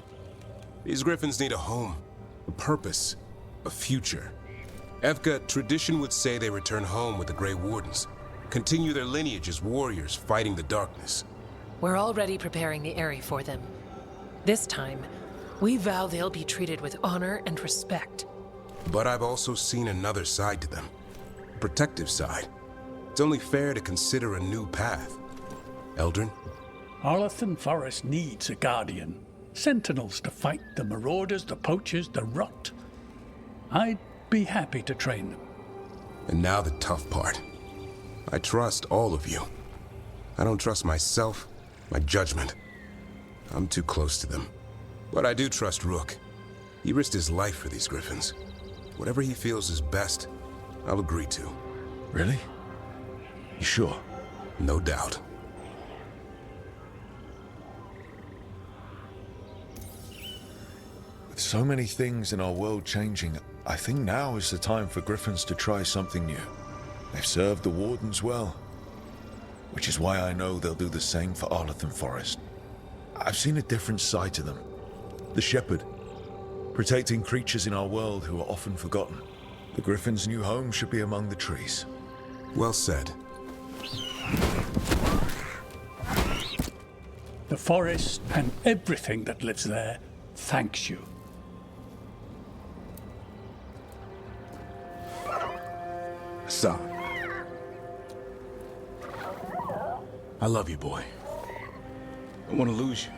These griffins need a home, a purpose, a future. Evka, tradition would say they return home with the Grey Wardens, continue their lineage as warriors fighting the darkness. We're already preparing the Eyrie for them. This time, we vow they'll be treated with honor and respect. But I've also seen another side to them, a protective side. It's only fair to consider a new path. Eldrin? Arlathan Forest needs a guardian. Sentinels to fight the marauders, the poachers, the rot. I'd be happy to train them. And now the tough part. I trust all of you. I don't trust myself, my judgment. I'm too close to them. But I do trust Rook. He risked his life for these griffins. Whatever he feels is best, I'll agree to. Really? You sure? No doubt. With so many things in our world changing, I think now is the time for griffins to try something new. They've served the Wardens well, which is why I know they'll do the same for Arlathan Forest. I've seen a different side to them. The shepherd, protecting creatures in our world who are often forgotten. The griffin's new home should be among the trees. Well said. The forest and everything that lives there thanks you. Son. I love you, boy. I don't want to lose you.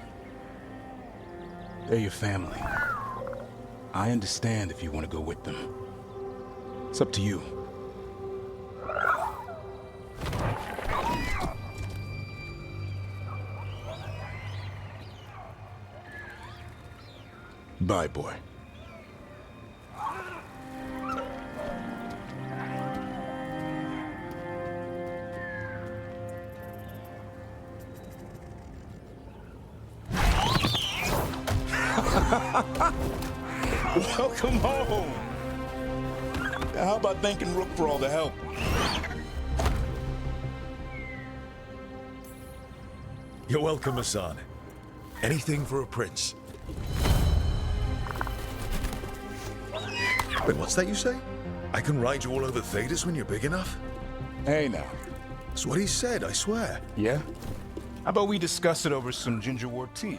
They're your family. I understand if you want to go with them. It's up to you. Bye, boy. Welcome home. Now, how about thanking Rook for all the help? You're welcome, Hassan. Anything for a prince. Wait, what's that you say? I can ride you all over Thedas when you're big enough? Hey, now. That's what he said, I swear. Yeah? How about we discuss it over some gingerwort tea?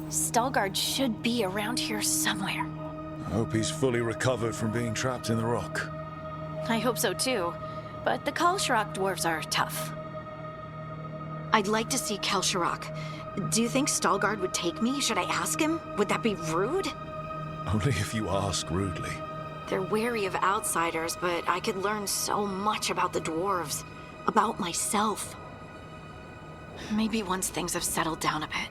Veilguard should be around here somewhere. I hope he's fully recovered from being trapped in the rock. I hope so too, but the Kalsharok dwarves are tough. I'd like to see Kalsharok. Do you think Veilguard would take me? Should I ask him? Would that be rude? Only if you ask rudely. They're wary of outsiders, but I could learn so much about the dwarves, about myself. Maybe once things have settled down a bit.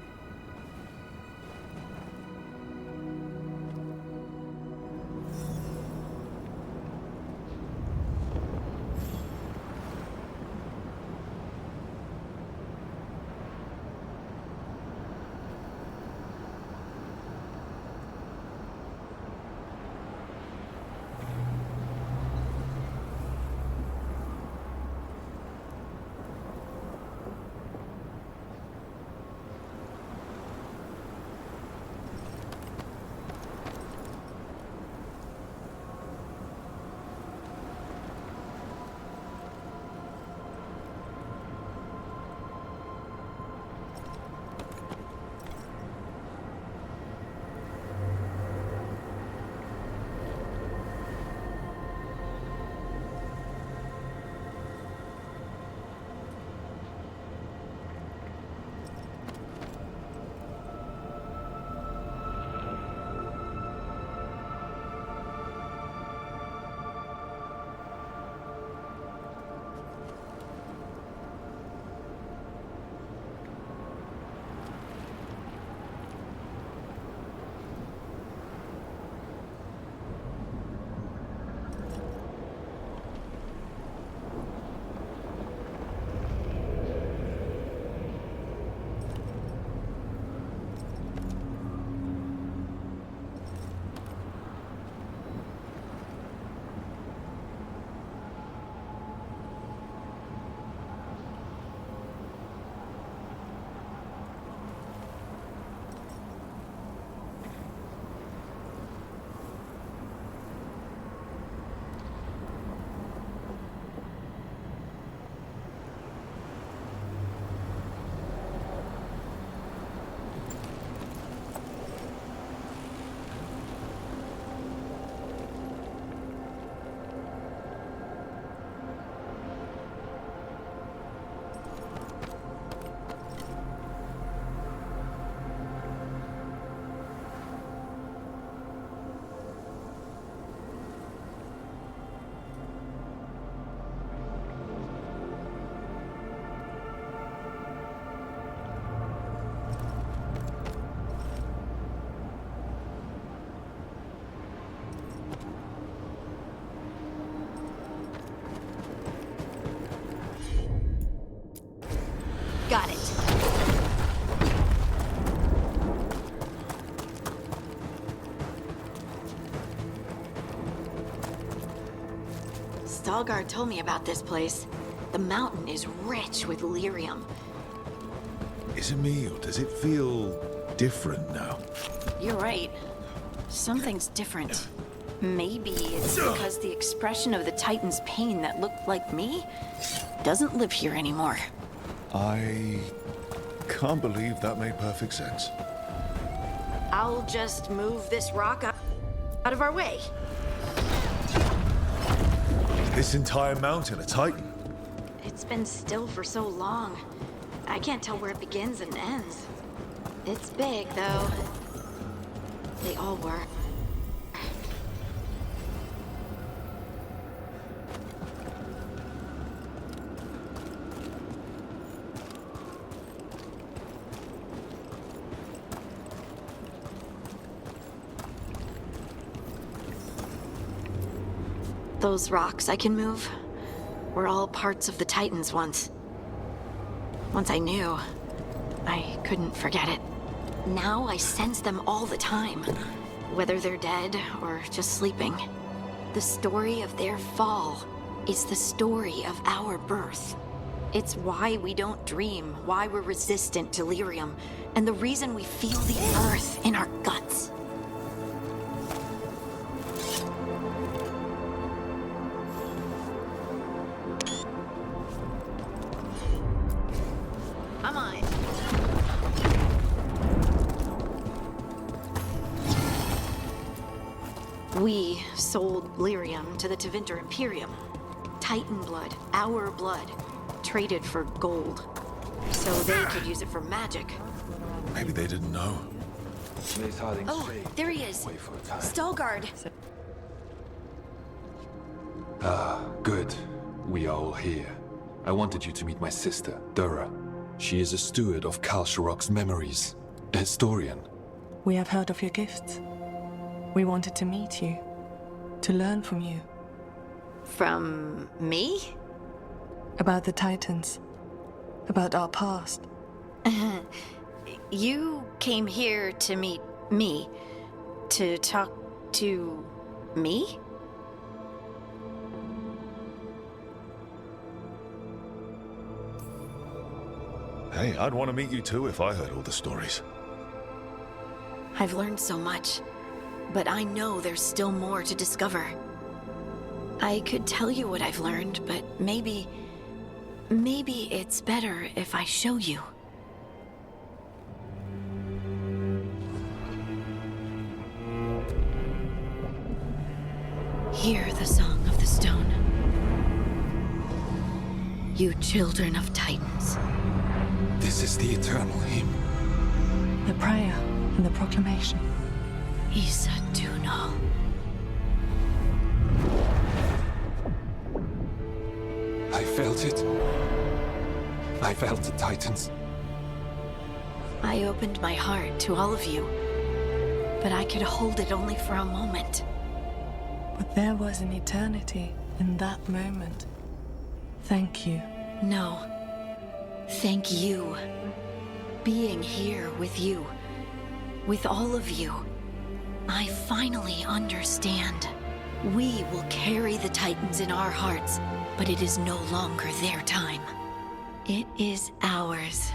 Got it. Veilguard told me about this place. The mountain is rich with lyrium. Is it me, or does it feel different now? You're right. Something's different. Maybe it's because the expression of the Titan's pain that looked like me doesn't live here anymore. I can't believe that made perfect sense. I'll just move this rock out of our way. This entire mountain, a Titan. It's been still for so long. I can't tell where it begins and ends. It's big, though. They all were. Those rocks I can move were all parts of the Titans once. Once I knew, I couldn't forget it. Now I sense them all the time, whether they're dead or just sleeping. The story of their fall is the story of our birth. It's why we don't dream, why we're resistant to lyrium, and the reason we feel the earth in our guts. Come on. We sold lyrium to the Tevinter Imperium. Titan blood, our blood, traded for gold. So they could use it for magic. Maybe they didn't know. Oh, there he is. Veilguard. Ah, good. We are all here. I wanted you to meet my sister, Dura. She is a steward of Kalsharok's memories. A historian. We have heard of your gifts. We wanted to meet you. To learn from you. From me? About the Titans. About our past. You came here to meet me. To talk to me? Hey, I'd want to meet you too if I heard all the stories. I've learned so much, but I know there's still more to discover. I could tell you what I've learned, but maybe it's better if I show you. Hear the song of the stone. You children of Titans. This is the eternal hymn. The prayer and the proclamation. Isa Dunal. I felt it. I felt the Titans. I opened my heart to all of you, but I could hold it only for a moment. But there was an eternity in that moment. Thank you. No. Thank you. Being here with you, with all of you, I finally understand. We will carry the Titans in our hearts, but it is no longer their time. It is ours.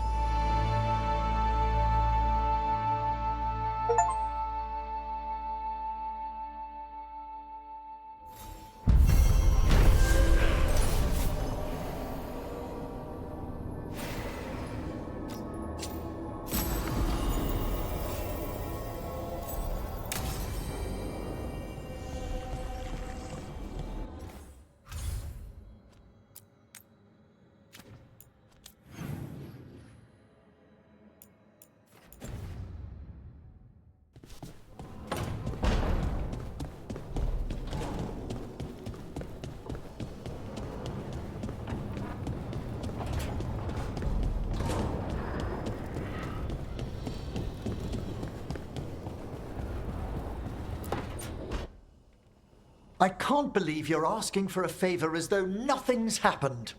I can't believe you're asking for a favor as though nothing's happened.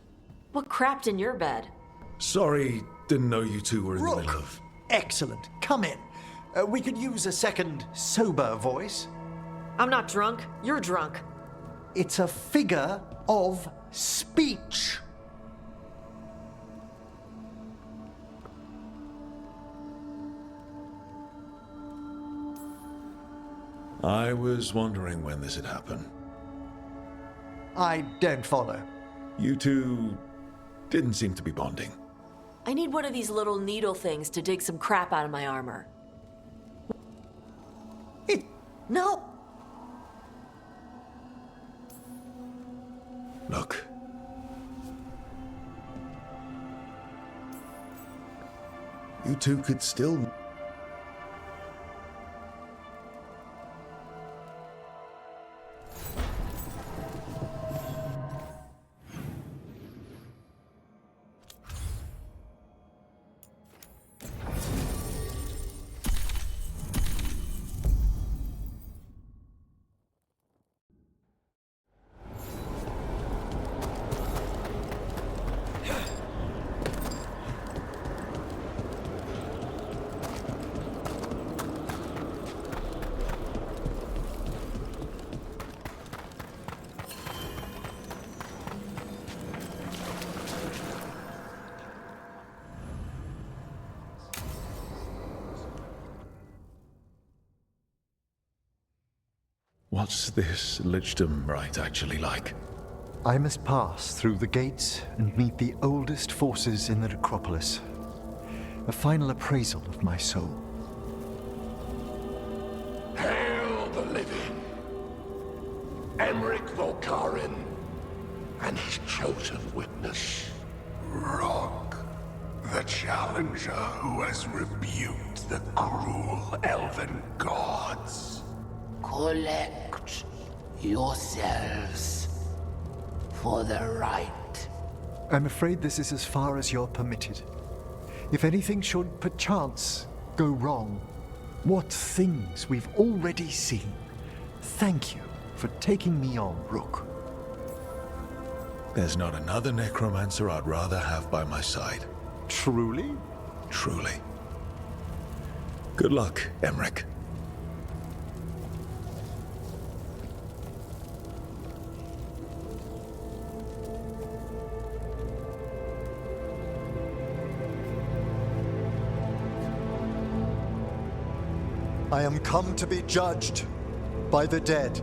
What crapped in your bed? Sorry, didn't know you two were in the middle of... Excellent. Come in. We could use a second sober voice. I'm not drunk. You're drunk. It's a figure of speech. I was wondering when this had happened. I don't follow. You two didn't seem to be bonding. I need one of these little needle things to dig some crap out of my armor. No. Look. You two could still... What's this Lichdom rite actually like? I must pass through the gates and meet the oldest forces in the necropolis. A final appraisal of my soul. Hail the living! chosen witness. Rock, the challenger who has rebuked the cruel elven gods. Collect yourselves for the right. I'm afraid this is as far as you're permitted. If anything should perchance go wrong, what things we've already seen. Thank you for taking me on, Rook. There's not another necromancer I'd rather have by my side. Truly? Truly. Good luck, Emmerich. I am come to be judged by the dead.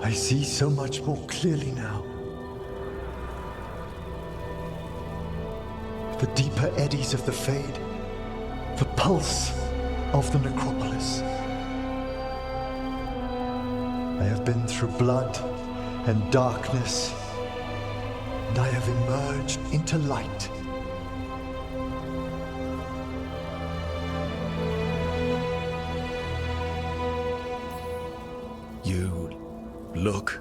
I see so much more clearly now. The deeper eddies of the Fade, the pulse of the necropolis. I have been through blood and darkness, and I have emerged into light. You look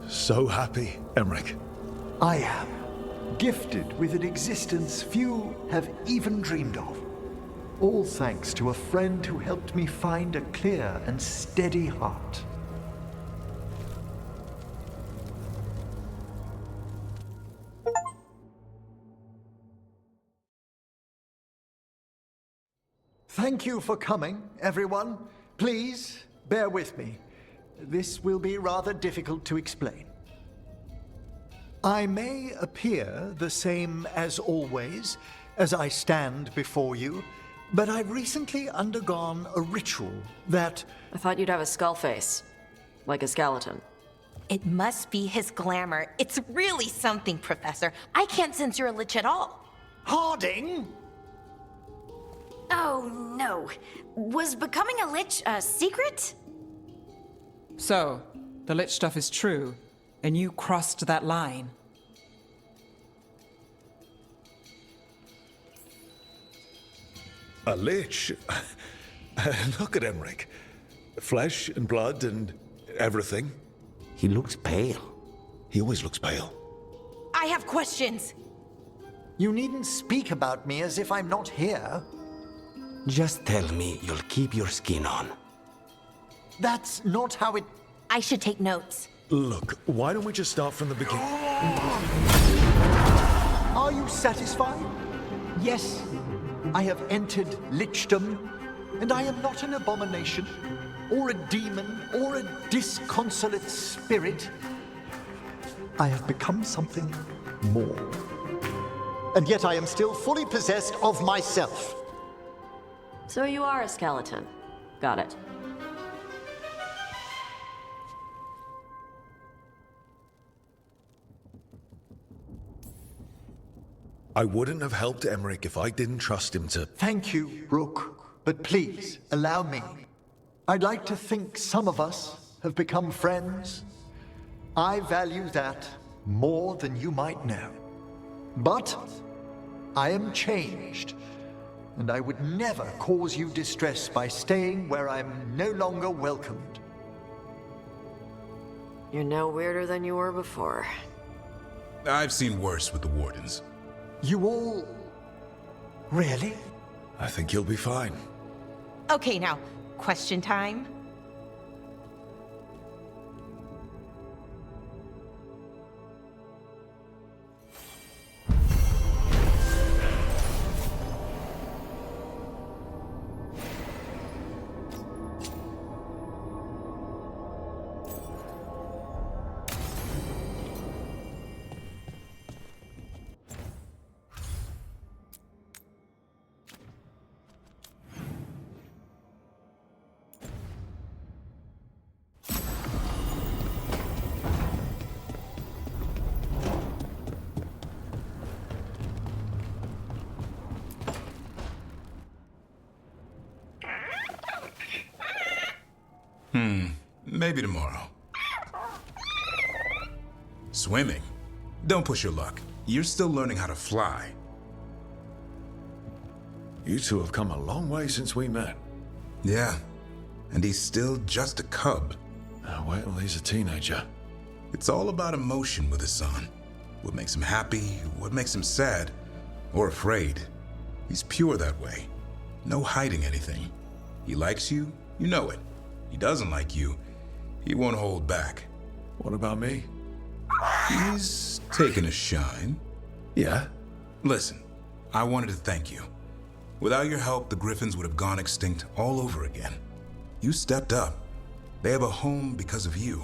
so happy, Emmerich. I am gifted with an existence few have even dreamed of. All thanks to a friend who helped me find a clear and steady heart. Thank you for coming, everyone. Please, bear with me. This will be rather difficult to explain. I may appear the same as always, as I stand before you, but I've recently undergone a ritual that... I thought you'd have a skull face, like a skeleton. It must be his glamour. It's really something, Professor. I can't sense you're a lich at all. Harding? Oh, no. Was becoming a lich a secret? So, the lich stuff is true, and you crossed that line. A lich? Look at Emmerich. Flesh and blood and everything. He looks pale. He always looks pale. I have questions. You needn't speak about me as if I'm not here. Just tell me you'll keep your skin on. That's not how it... I should take notes. Look, why don't we just start from the beginning? Are you satisfied? Yes, I have entered lichdom, and I am not an abomination, or a demon, or a disconsolate spirit. I have become something more. And yet I am still fully possessed of myself. So you are a skeleton. Got it. I wouldn't have helped Emmerich if I didn't trust him to... Thank you, Rook. But please, allow me. I'd like to think some of us have become friends. I value that more than you might know. But I am changed, and I would never cause you distress by staying where I'm no longer welcomed. You're no weirder than you were before. I've seen worse with the Wardens. You all... really? I think you'll be fine. Okay, now, question time. Maybe tomorrow. Swimming? Don't push your luck. You're still learning how to fly. You two have come a long way since we met. Yeah, and he's still just a cub. Wait till he's a teenager. It's all about emotion with his son. What makes him happy, what makes him sad, or afraid. He's pure that way. No hiding anything. He likes you, you know it. He doesn't like you, he won't hold back. What about me? He's taken a shine. Yeah? Listen, I wanted to thank you. Without your help, the Griffins would have gone extinct all over again. You stepped up. They have a home because of you.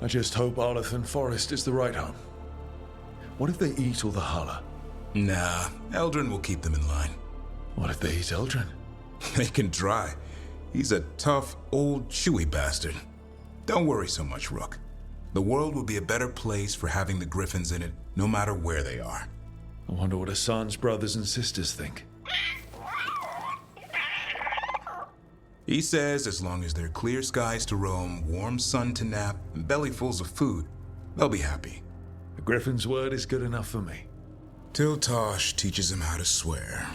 I just hope Arlathan Forest is the right home. What if they eat all the Hala? Nah, Eldrin will keep them in line. What if they eat Eldrin? They can try. He's a tough, old, chewy bastard. Don't worry so much, Rook. The world will be a better place for having the Griffins in it, no matter where they are. I wonder what Hassan's brothers and sisters think. He says as long as there are clear skies to roam, warm sun to nap, and bellyfuls of food, they'll be happy. A Griffin's word is good enough for me. Till Tosh teaches him how to swear.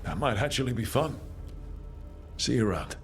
That might actually be fun. See you around.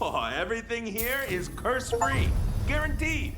Oh, everything here is curse-free. Guaranteed.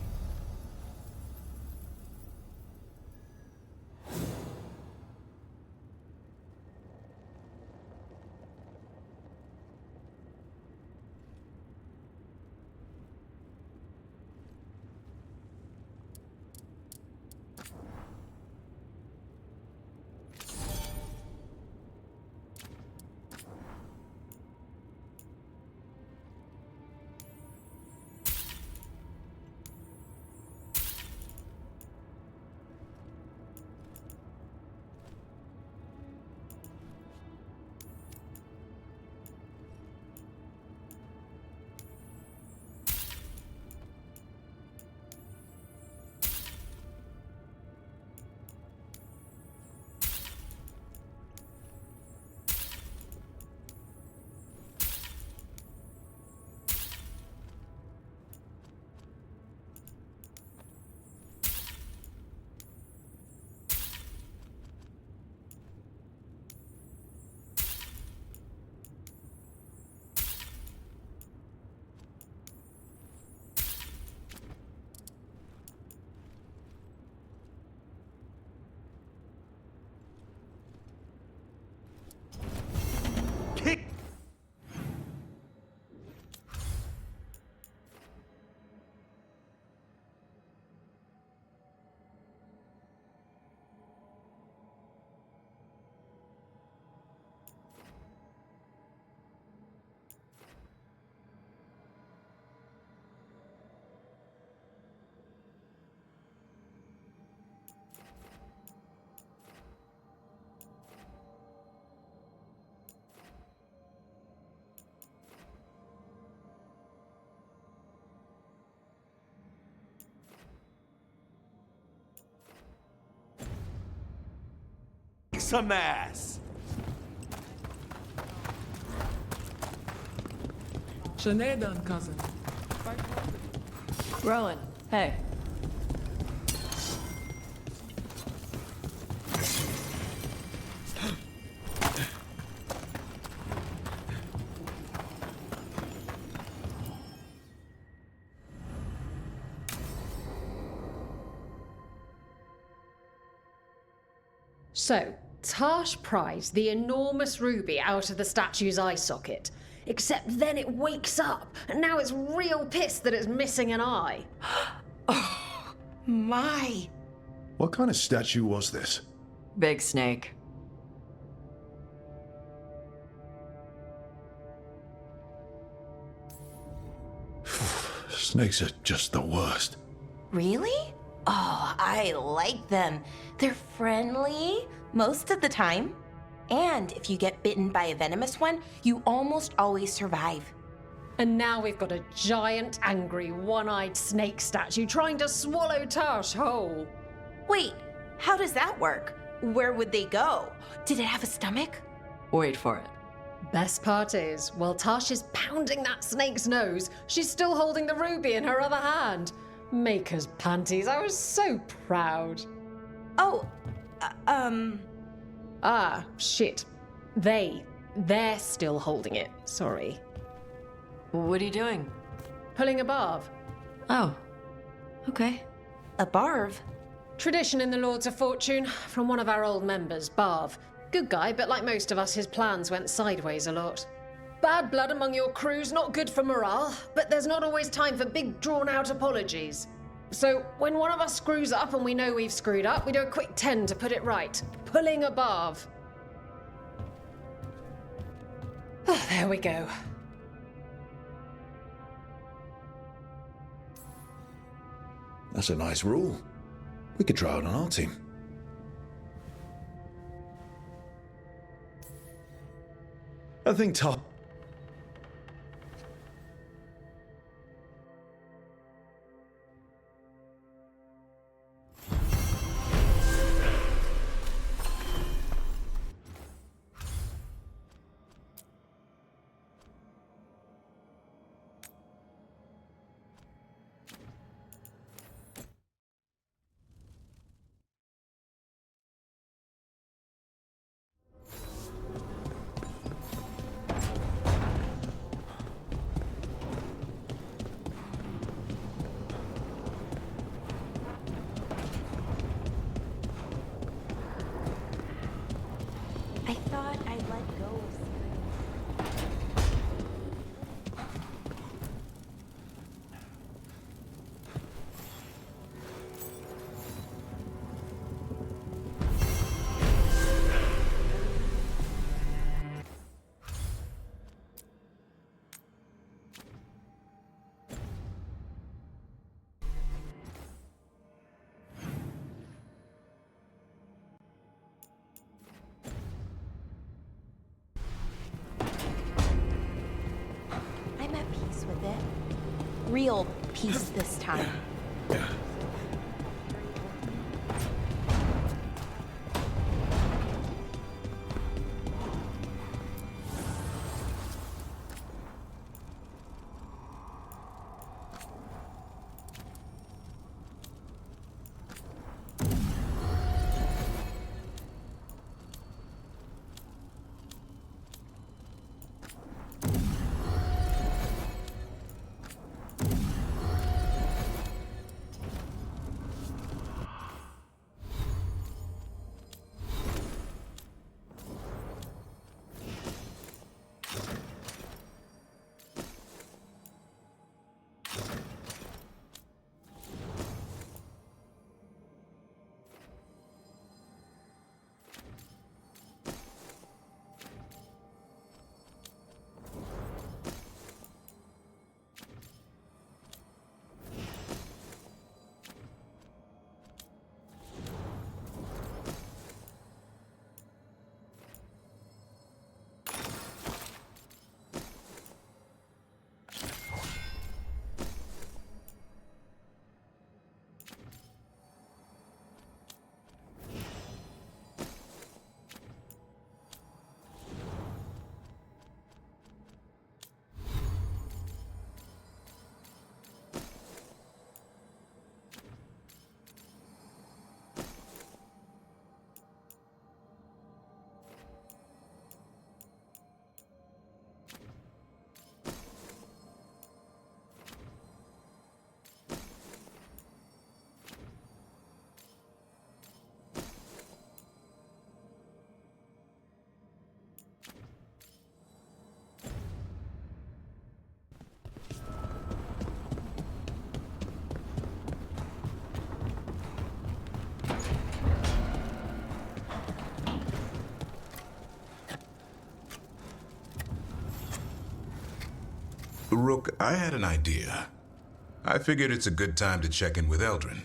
some ass! Sinead done, cousin. Rowan, hey. So, Tash pries the enormous ruby out of the statue's eye socket. Except then it wakes up, and now it's real pissed that it's missing an eye. Oh, my. What kind of statue was this? Big snake. Snakes are just the worst. Really? Oh, I like them. They're friendly most of the time. And if you get bitten by a venomous one, you almost always survive. And now we've got a giant, angry, one-eyed snake statue trying to swallow Tash whole. Wait, how does that work? Where would they go? Did it have a stomach? Wait for it. Best part is, while Tash is pounding that snake's nose, she's still holding the ruby in her other hand. Maker's panties, I was so proud. Oh, Ah, shit. They're still holding it. Sorry. What are you doing? Pulling a barb. Oh, okay. A barb? Tradition in the Lords of Fortune, from one of our old members, Barv. Good guy, but like most of us, his plans went sideways a lot. Bad blood among your crew's not good for morale, but there's not always time for big, drawn-out apologies. So, when one of us screws up and we know we've screwed up, we do a quick 10 to put it right. Pulling a barb. Oh, there we go. That's a nice rule. We could try it on our team. I think top. I thought I'd let go of I'm at peace with it. Real peace this time. Rook, I had an idea. I figured it's a good time to check in with Eldrin.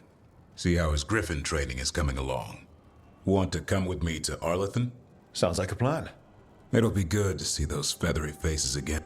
See how his Griffin training is coming along. Want to come with me to Arlathan? Sounds like a plan. It'll be good to see those feathery faces again.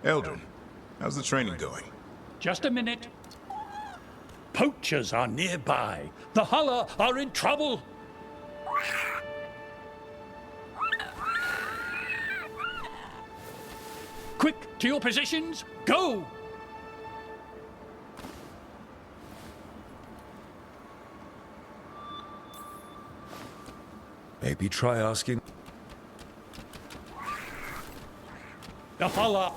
Eldrin, how's the training going? Just a minute. Poachers are nearby. The Hulla are in trouble. Quick, to your positions. Go! Maybe try asking. The Hulla.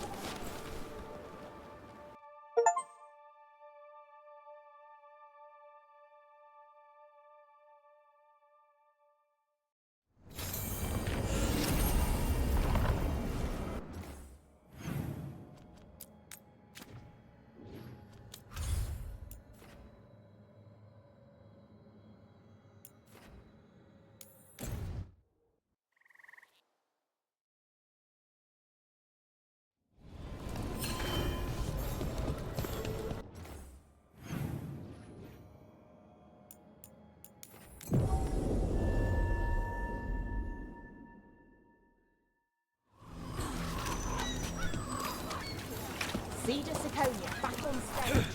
Cedar Siconia, back on stage.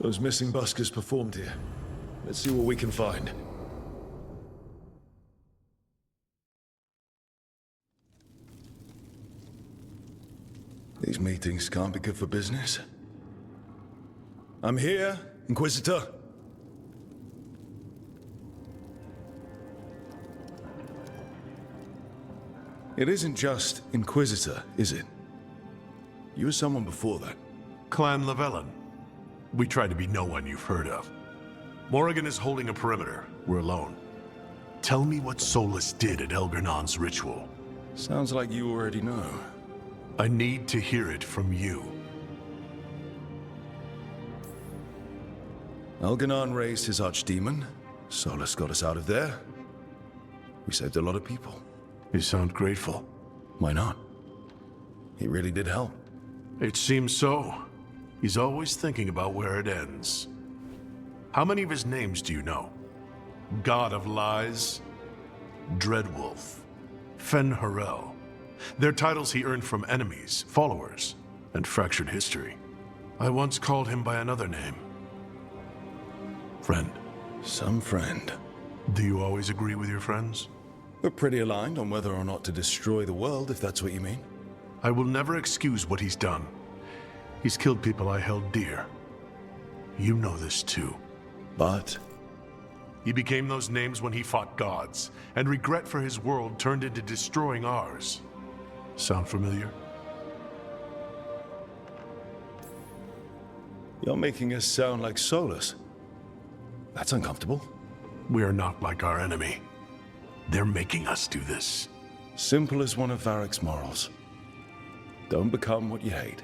Those missing buskers performed here. Let's see what we can find. These meetings can't be good for business. I'm here, Inquisitor. It isn't just Inquisitor, is it? You were someone before that. Clan Llewellyn. We try to be no one you've heard of. Morrigan is holding a perimeter. We're alone. Tell me what Solus did at Elgernon's ritual. Sounds like you already know. I need to hear it from you. Elgernon raised his archdemon. Solus got us out of there. We saved a lot of people. You sound grateful. Why not? He really did help. It seems so. He's always thinking about where it ends. How many of his names do you know? God of Lies, Dreadwolf, Fen-Harel. They're titles he earned from enemies, followers, and fractured history. I once called him by another name. Friend. Some friend. Do you always agree with your friends? We're pretty aligned on whether or not to destroy the world, if that's what you mean. I will never excuse what he's done. He's killed people I held dear. You know this too. But? He became those names when he fought gods, and regret for his world turned into destroying ours. Sound familiar? You're making us sound like Solus. That's uncomfortable. We are not like our enemy. They're making us do this. Simple as one of Varric's morals. Don't become what you hate.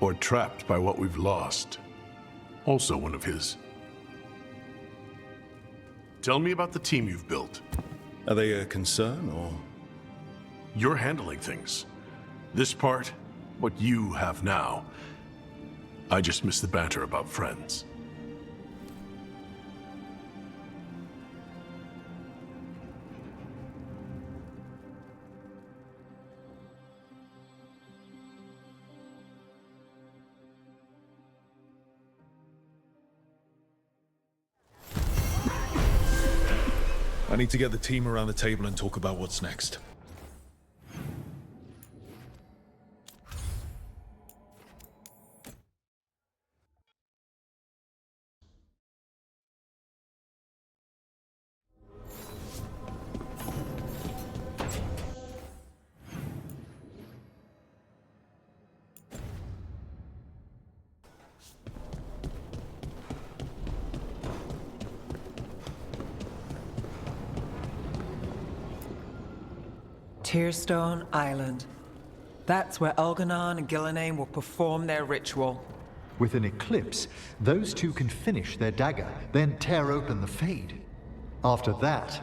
or trapped by what we've lost. Also one of his. Tell me about the team you've built. Are they a concern, or...? You're handling things. This part, what you have now. I just miss the banter about friends. I need to get the team around the table and talk about what's next. Tearstone Island. That's where Elganon and Gillenane will perform their ritual. With an eclipse, those two can finish their dagger, then tear open the Fade. After that,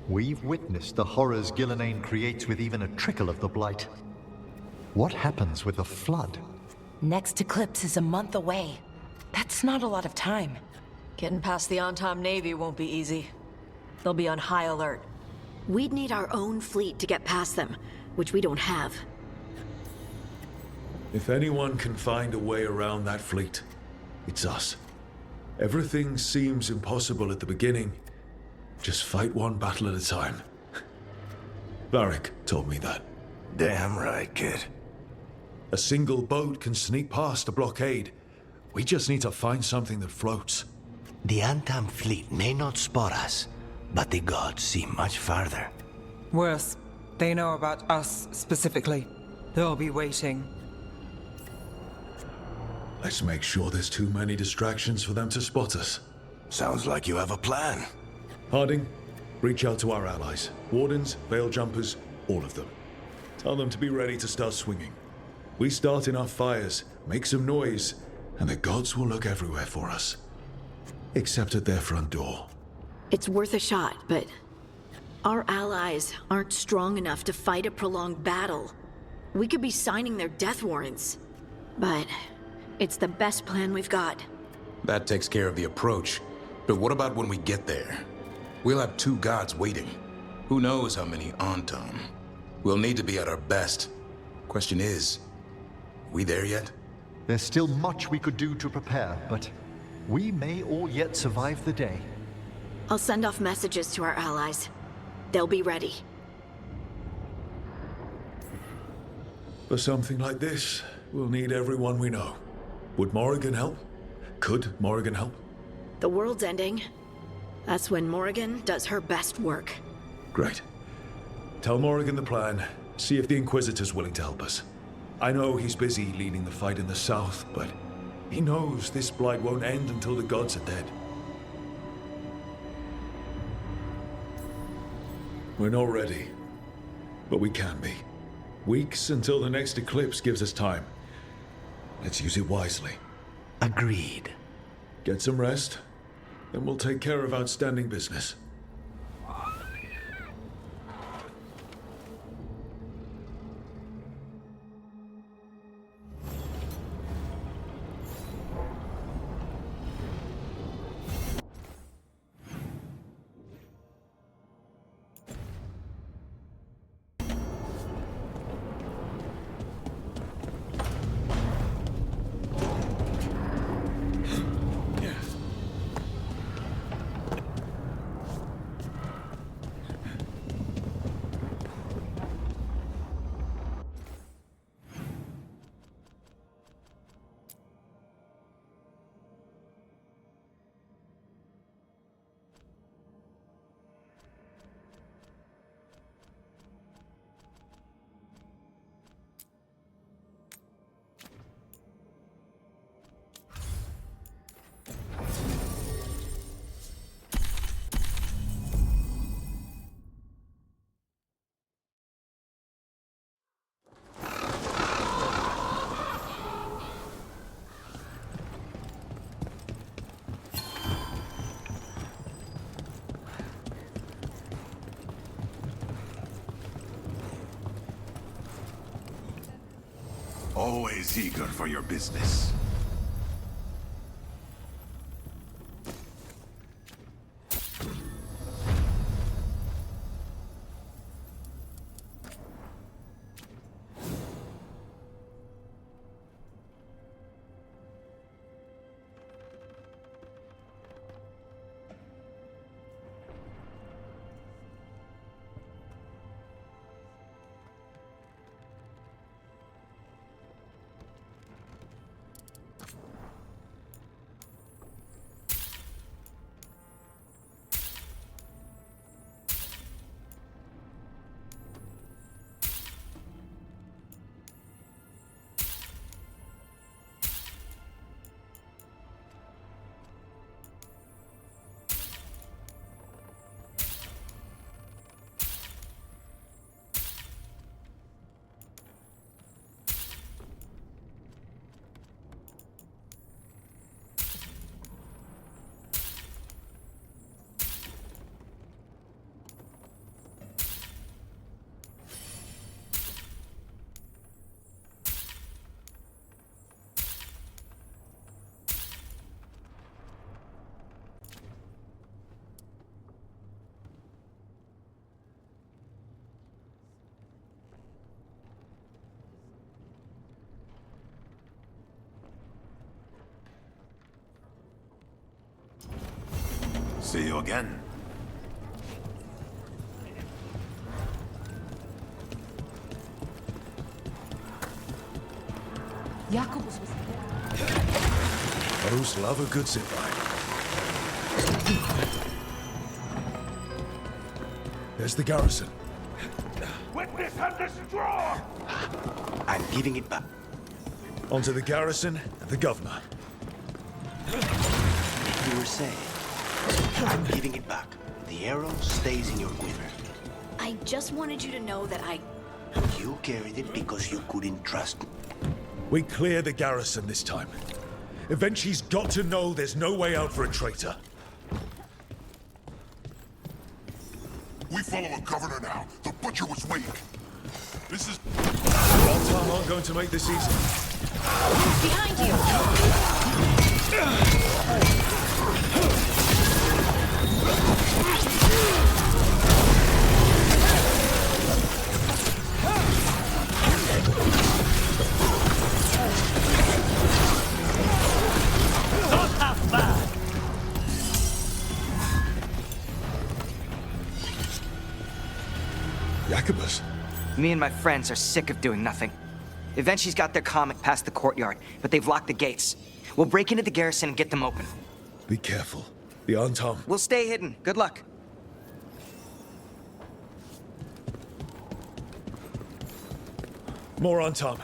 we've witnessed the horrors Gillenane creates with even a trickle of the Blight. What happens with the Flood? Next eclipse is a month away. That's not a lot of time. Getting past the on-time Navy won't be easy. They'll be on high alert. We'd need our own fleet to get past them, which we don't have. If anyone can find a way around that fleet, it's us. Everything seems impossible at the beginning. Just fight one battle at a time. Varric told me that. Damn right, kid. A single boat can sneak past a blockade. We just need to find something that floats. The Antam fleet may not spot us, but the gods see much farther. Worse, they know about us specifically. They'll be waiting. Let's make sure there's too many distractions for them to spot us. Sounds like you have a plan. Harding, reach out to our allies. Wardens, Veil Jumpers, all of them. Tell them to be ready to start swinging. We start in our fires, make some noise, and the gods will look everywhere for us. Except at their front door. It's worth a shot, but our allies aren't strong enough to fight a prolonged battle. We could be signing their death warrants, but it's the best plan we've got. That takes care of the approach. But what about when we get there? We'll have two gods waiting. Who knows how many Antam? We'll need to be at our best. Question is, we there yet? There's still much we could do to prepare, but we may all yet survive the day. I'll send off messages to our allies. They'll be ready. For something like this, we'll need everyone we know. Would Morrigan help? Could Morrigan help? The world's ending. That's when Morrigan does her best work. Great. Tell Morrigan the plan. See if the Inquisitor's willing to help us. I know he's busy leading the fight in the south, but he knows this blight won't end until the gods are dead. We're not ready, but we can be. Weeks until the next eclipse gives us time. Let's use it wisely. Agreed. Get some rest, then we'll take care of outstanding business. Always eager for your business. See you again. Jakobus was Those love a good zipline. There's the garrison. Witness and destroy! I'm giving it back. Onto the garrison and the governor. You were saying, I'm giving it back. The arrow stays in your quiver. I just wanted you to know that You carried it because you couldn't trust me. We clear the garrison this time. Eventually's got to know there's no way out for a traitor. We follow a governor now. The butcher was weak. This is... One aren't going to make this easy. behind you. Jacobus. Me and my friends are sick of doing nothing. Eventually's got their comic past the courtyard, but they've locked the gates. We'll break into the garrison and get them open. Be careful. The Antom. We'll stay hidden. Good luck. More Antom.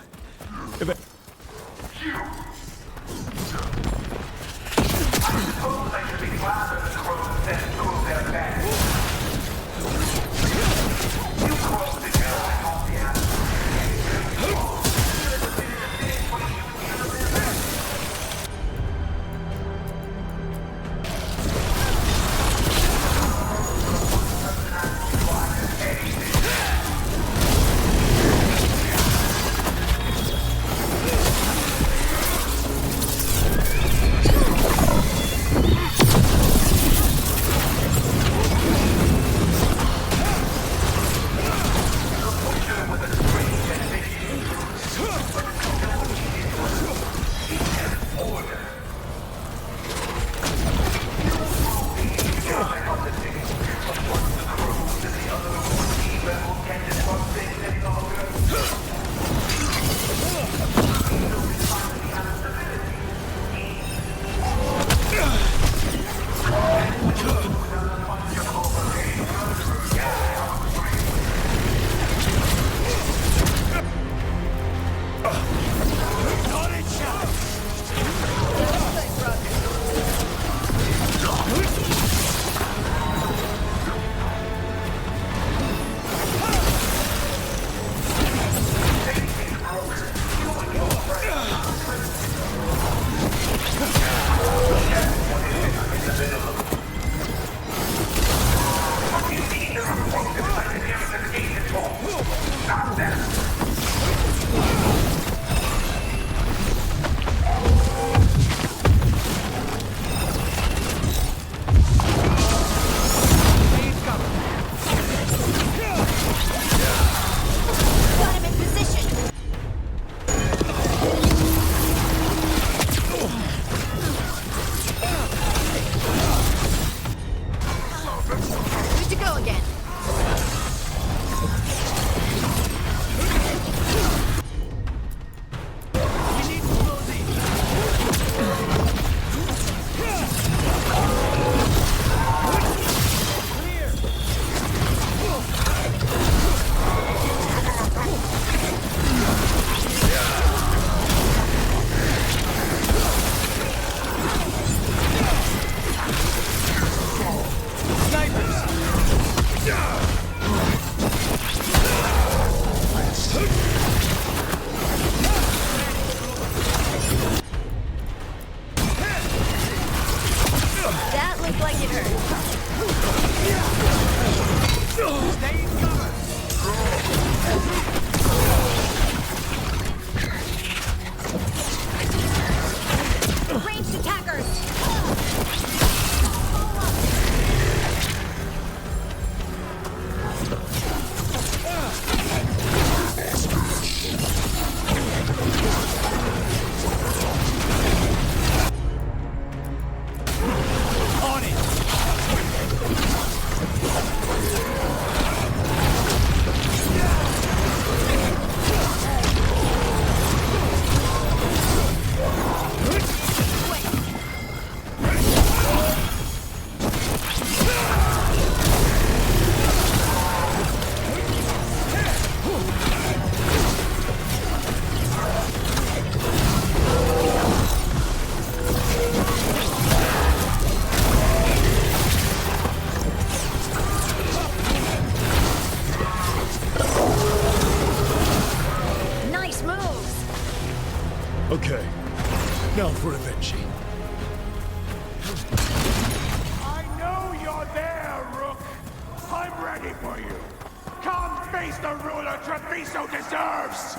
He's the ruler Treviso deserves!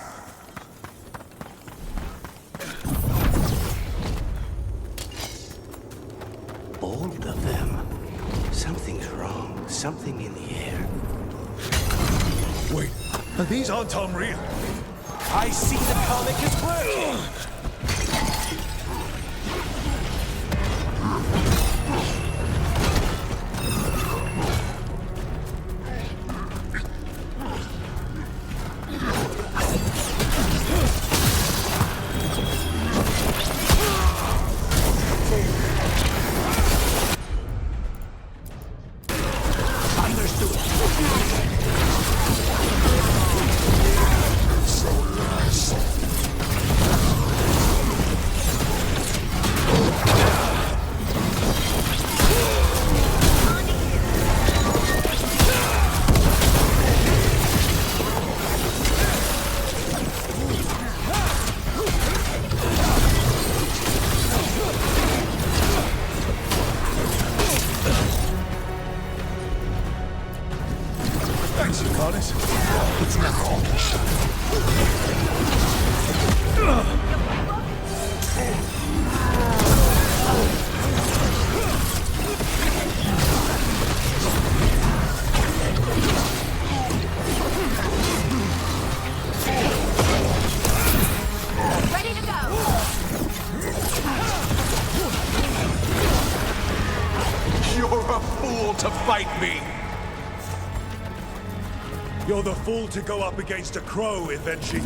Both of them. Something's wrong. Something in the air. Wait, these aren't unreal. I see the comic is working! Thanks, Carlos. It's nothing. Ready to go! You're a fool to fight me! You're the fool to go up against a crow, Evenchi.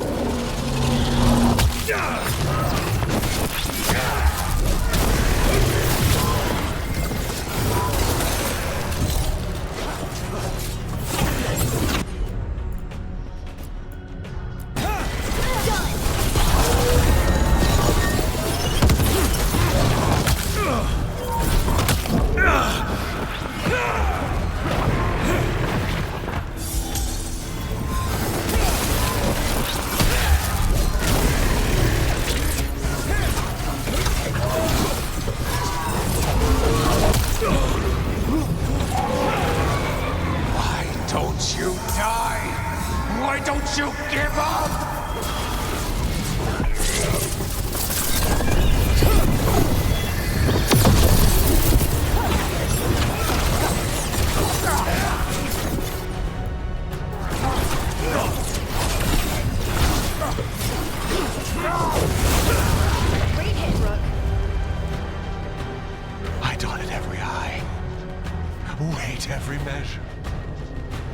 Don't you die? Why don't you give up? Great hit, Rook. I dotted every I, weighed every measure.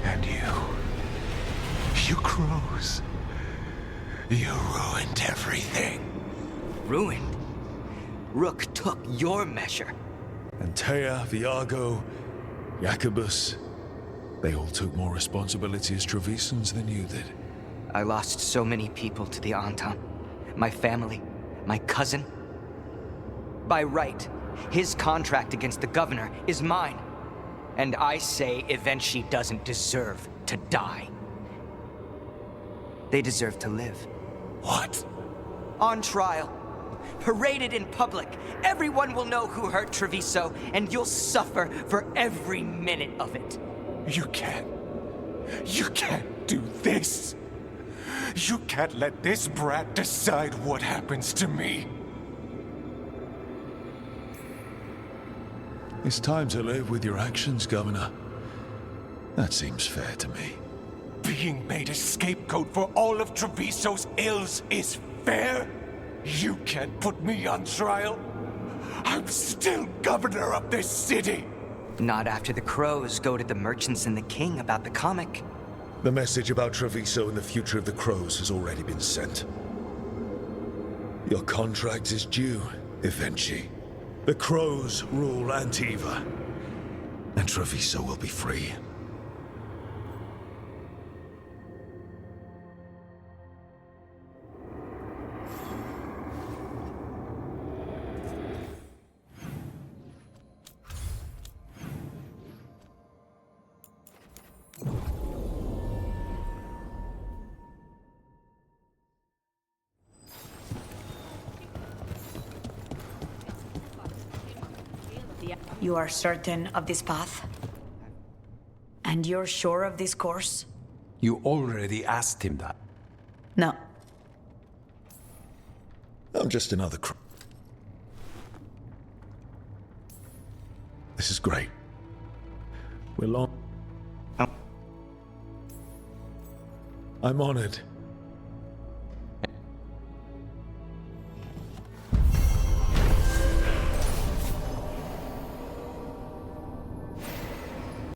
And you crows, you ruined everything. Ruined? Rook took your measure. Antea, Viago, Jacobus, they all took more responsibility as Trevisans than you did. I lost so many people to the Anton. My family, my cousin. By right, his contract against the governor is mine. And I say Evenchi doesn't deserve to die. They deserve to live. What? On trial. Paraded in public. Everyone will know who hurt Treviso, and you'll suffer for every minute of it. You can't do this. You can't let this brat decide what happens to me. It's time to live with your actions, Governor. That seems fair to me. Being made a scapegoat for all of Treviso's ills is fair? You can't put me on trial? I'm still governor of this city! Not after the crows go to the merchants and the king about the comic. The message about Treviso and the future of the crows has already been sent. Your contract is due, Evenchi. The crows rule Antiva, and Treviso will be free. You are certain of this path? And you're sure of this course? You already asked him that. No. I'm just another This is great. We're long. I'm honored.